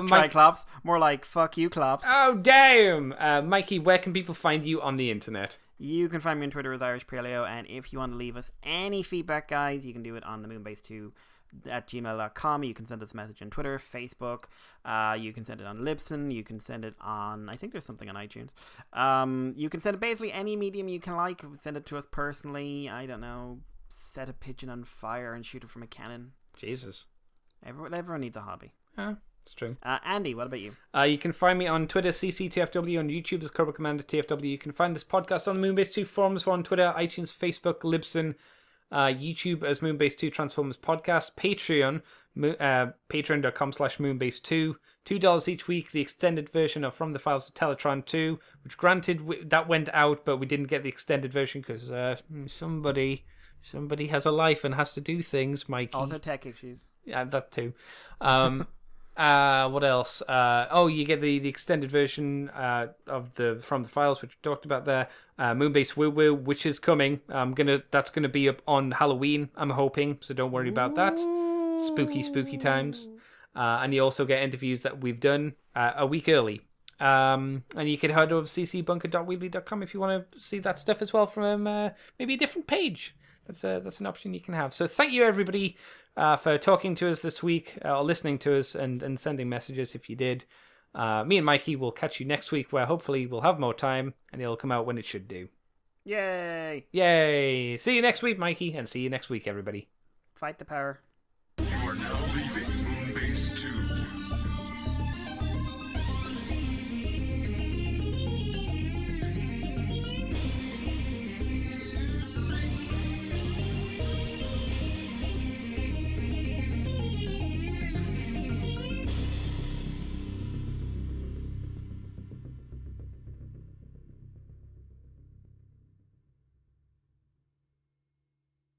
Triclops. More like fuck you, Clops. Oh, damn! Mikey, where can people find you on the internet? You can find me on Twitter as Irish Paleo, and if you want to leave us any feedback, guys, you can do it on the Moonbase2 at gmail.com. You can send us a message on Twitter, Facebook. You can send it on Libsyn. You can send it on, I think there's something on iTunes. You can send it basically any medium you can like. Send it to us personally. I don't know. Set a pigeon on fire and shoot it from a cannon. Jesus. Everyone needs a hobby. It's true. Andy, what about you? You can find me on Twitter, CCTFW, on YouTube as Cobra Commander TFW. You can find this podcast on the Moonbase 2 forums. We're on Twitter, iTunes, Facebook, Libsyn, YouTube as Moonbase 2 Transformers Podcast, Patreon, patreon.com/Moonbase2, $2 each week, the extended version of From the Files of Teletron 2, which granted, that went out, but we didn't get the extended version because somebody has a life and has to do things, Mikey. Also tech issues. Yeah, that too. What else? You get the extended version of the From the Files, which we talked about there. Moonbase Woo Woo, which is coming. That's gonna be up on Halloween, I'm hoping. So don't worry about that. Spooky times. And you also get interviews that we've done a week early. And you can head over to ccbunker.weebly.com if you want to see that stuff as well from maybe a different page. That's an option you can have. So thank you everybody for talking to us this week, or listening to us and sending messages if you did. Me and Mikey will catch you next week, where hopefully we'll have more time and it'll come out when it should do. Yay! Yay! See you next week, Mikey, and see you next week, everybody. Fight the power.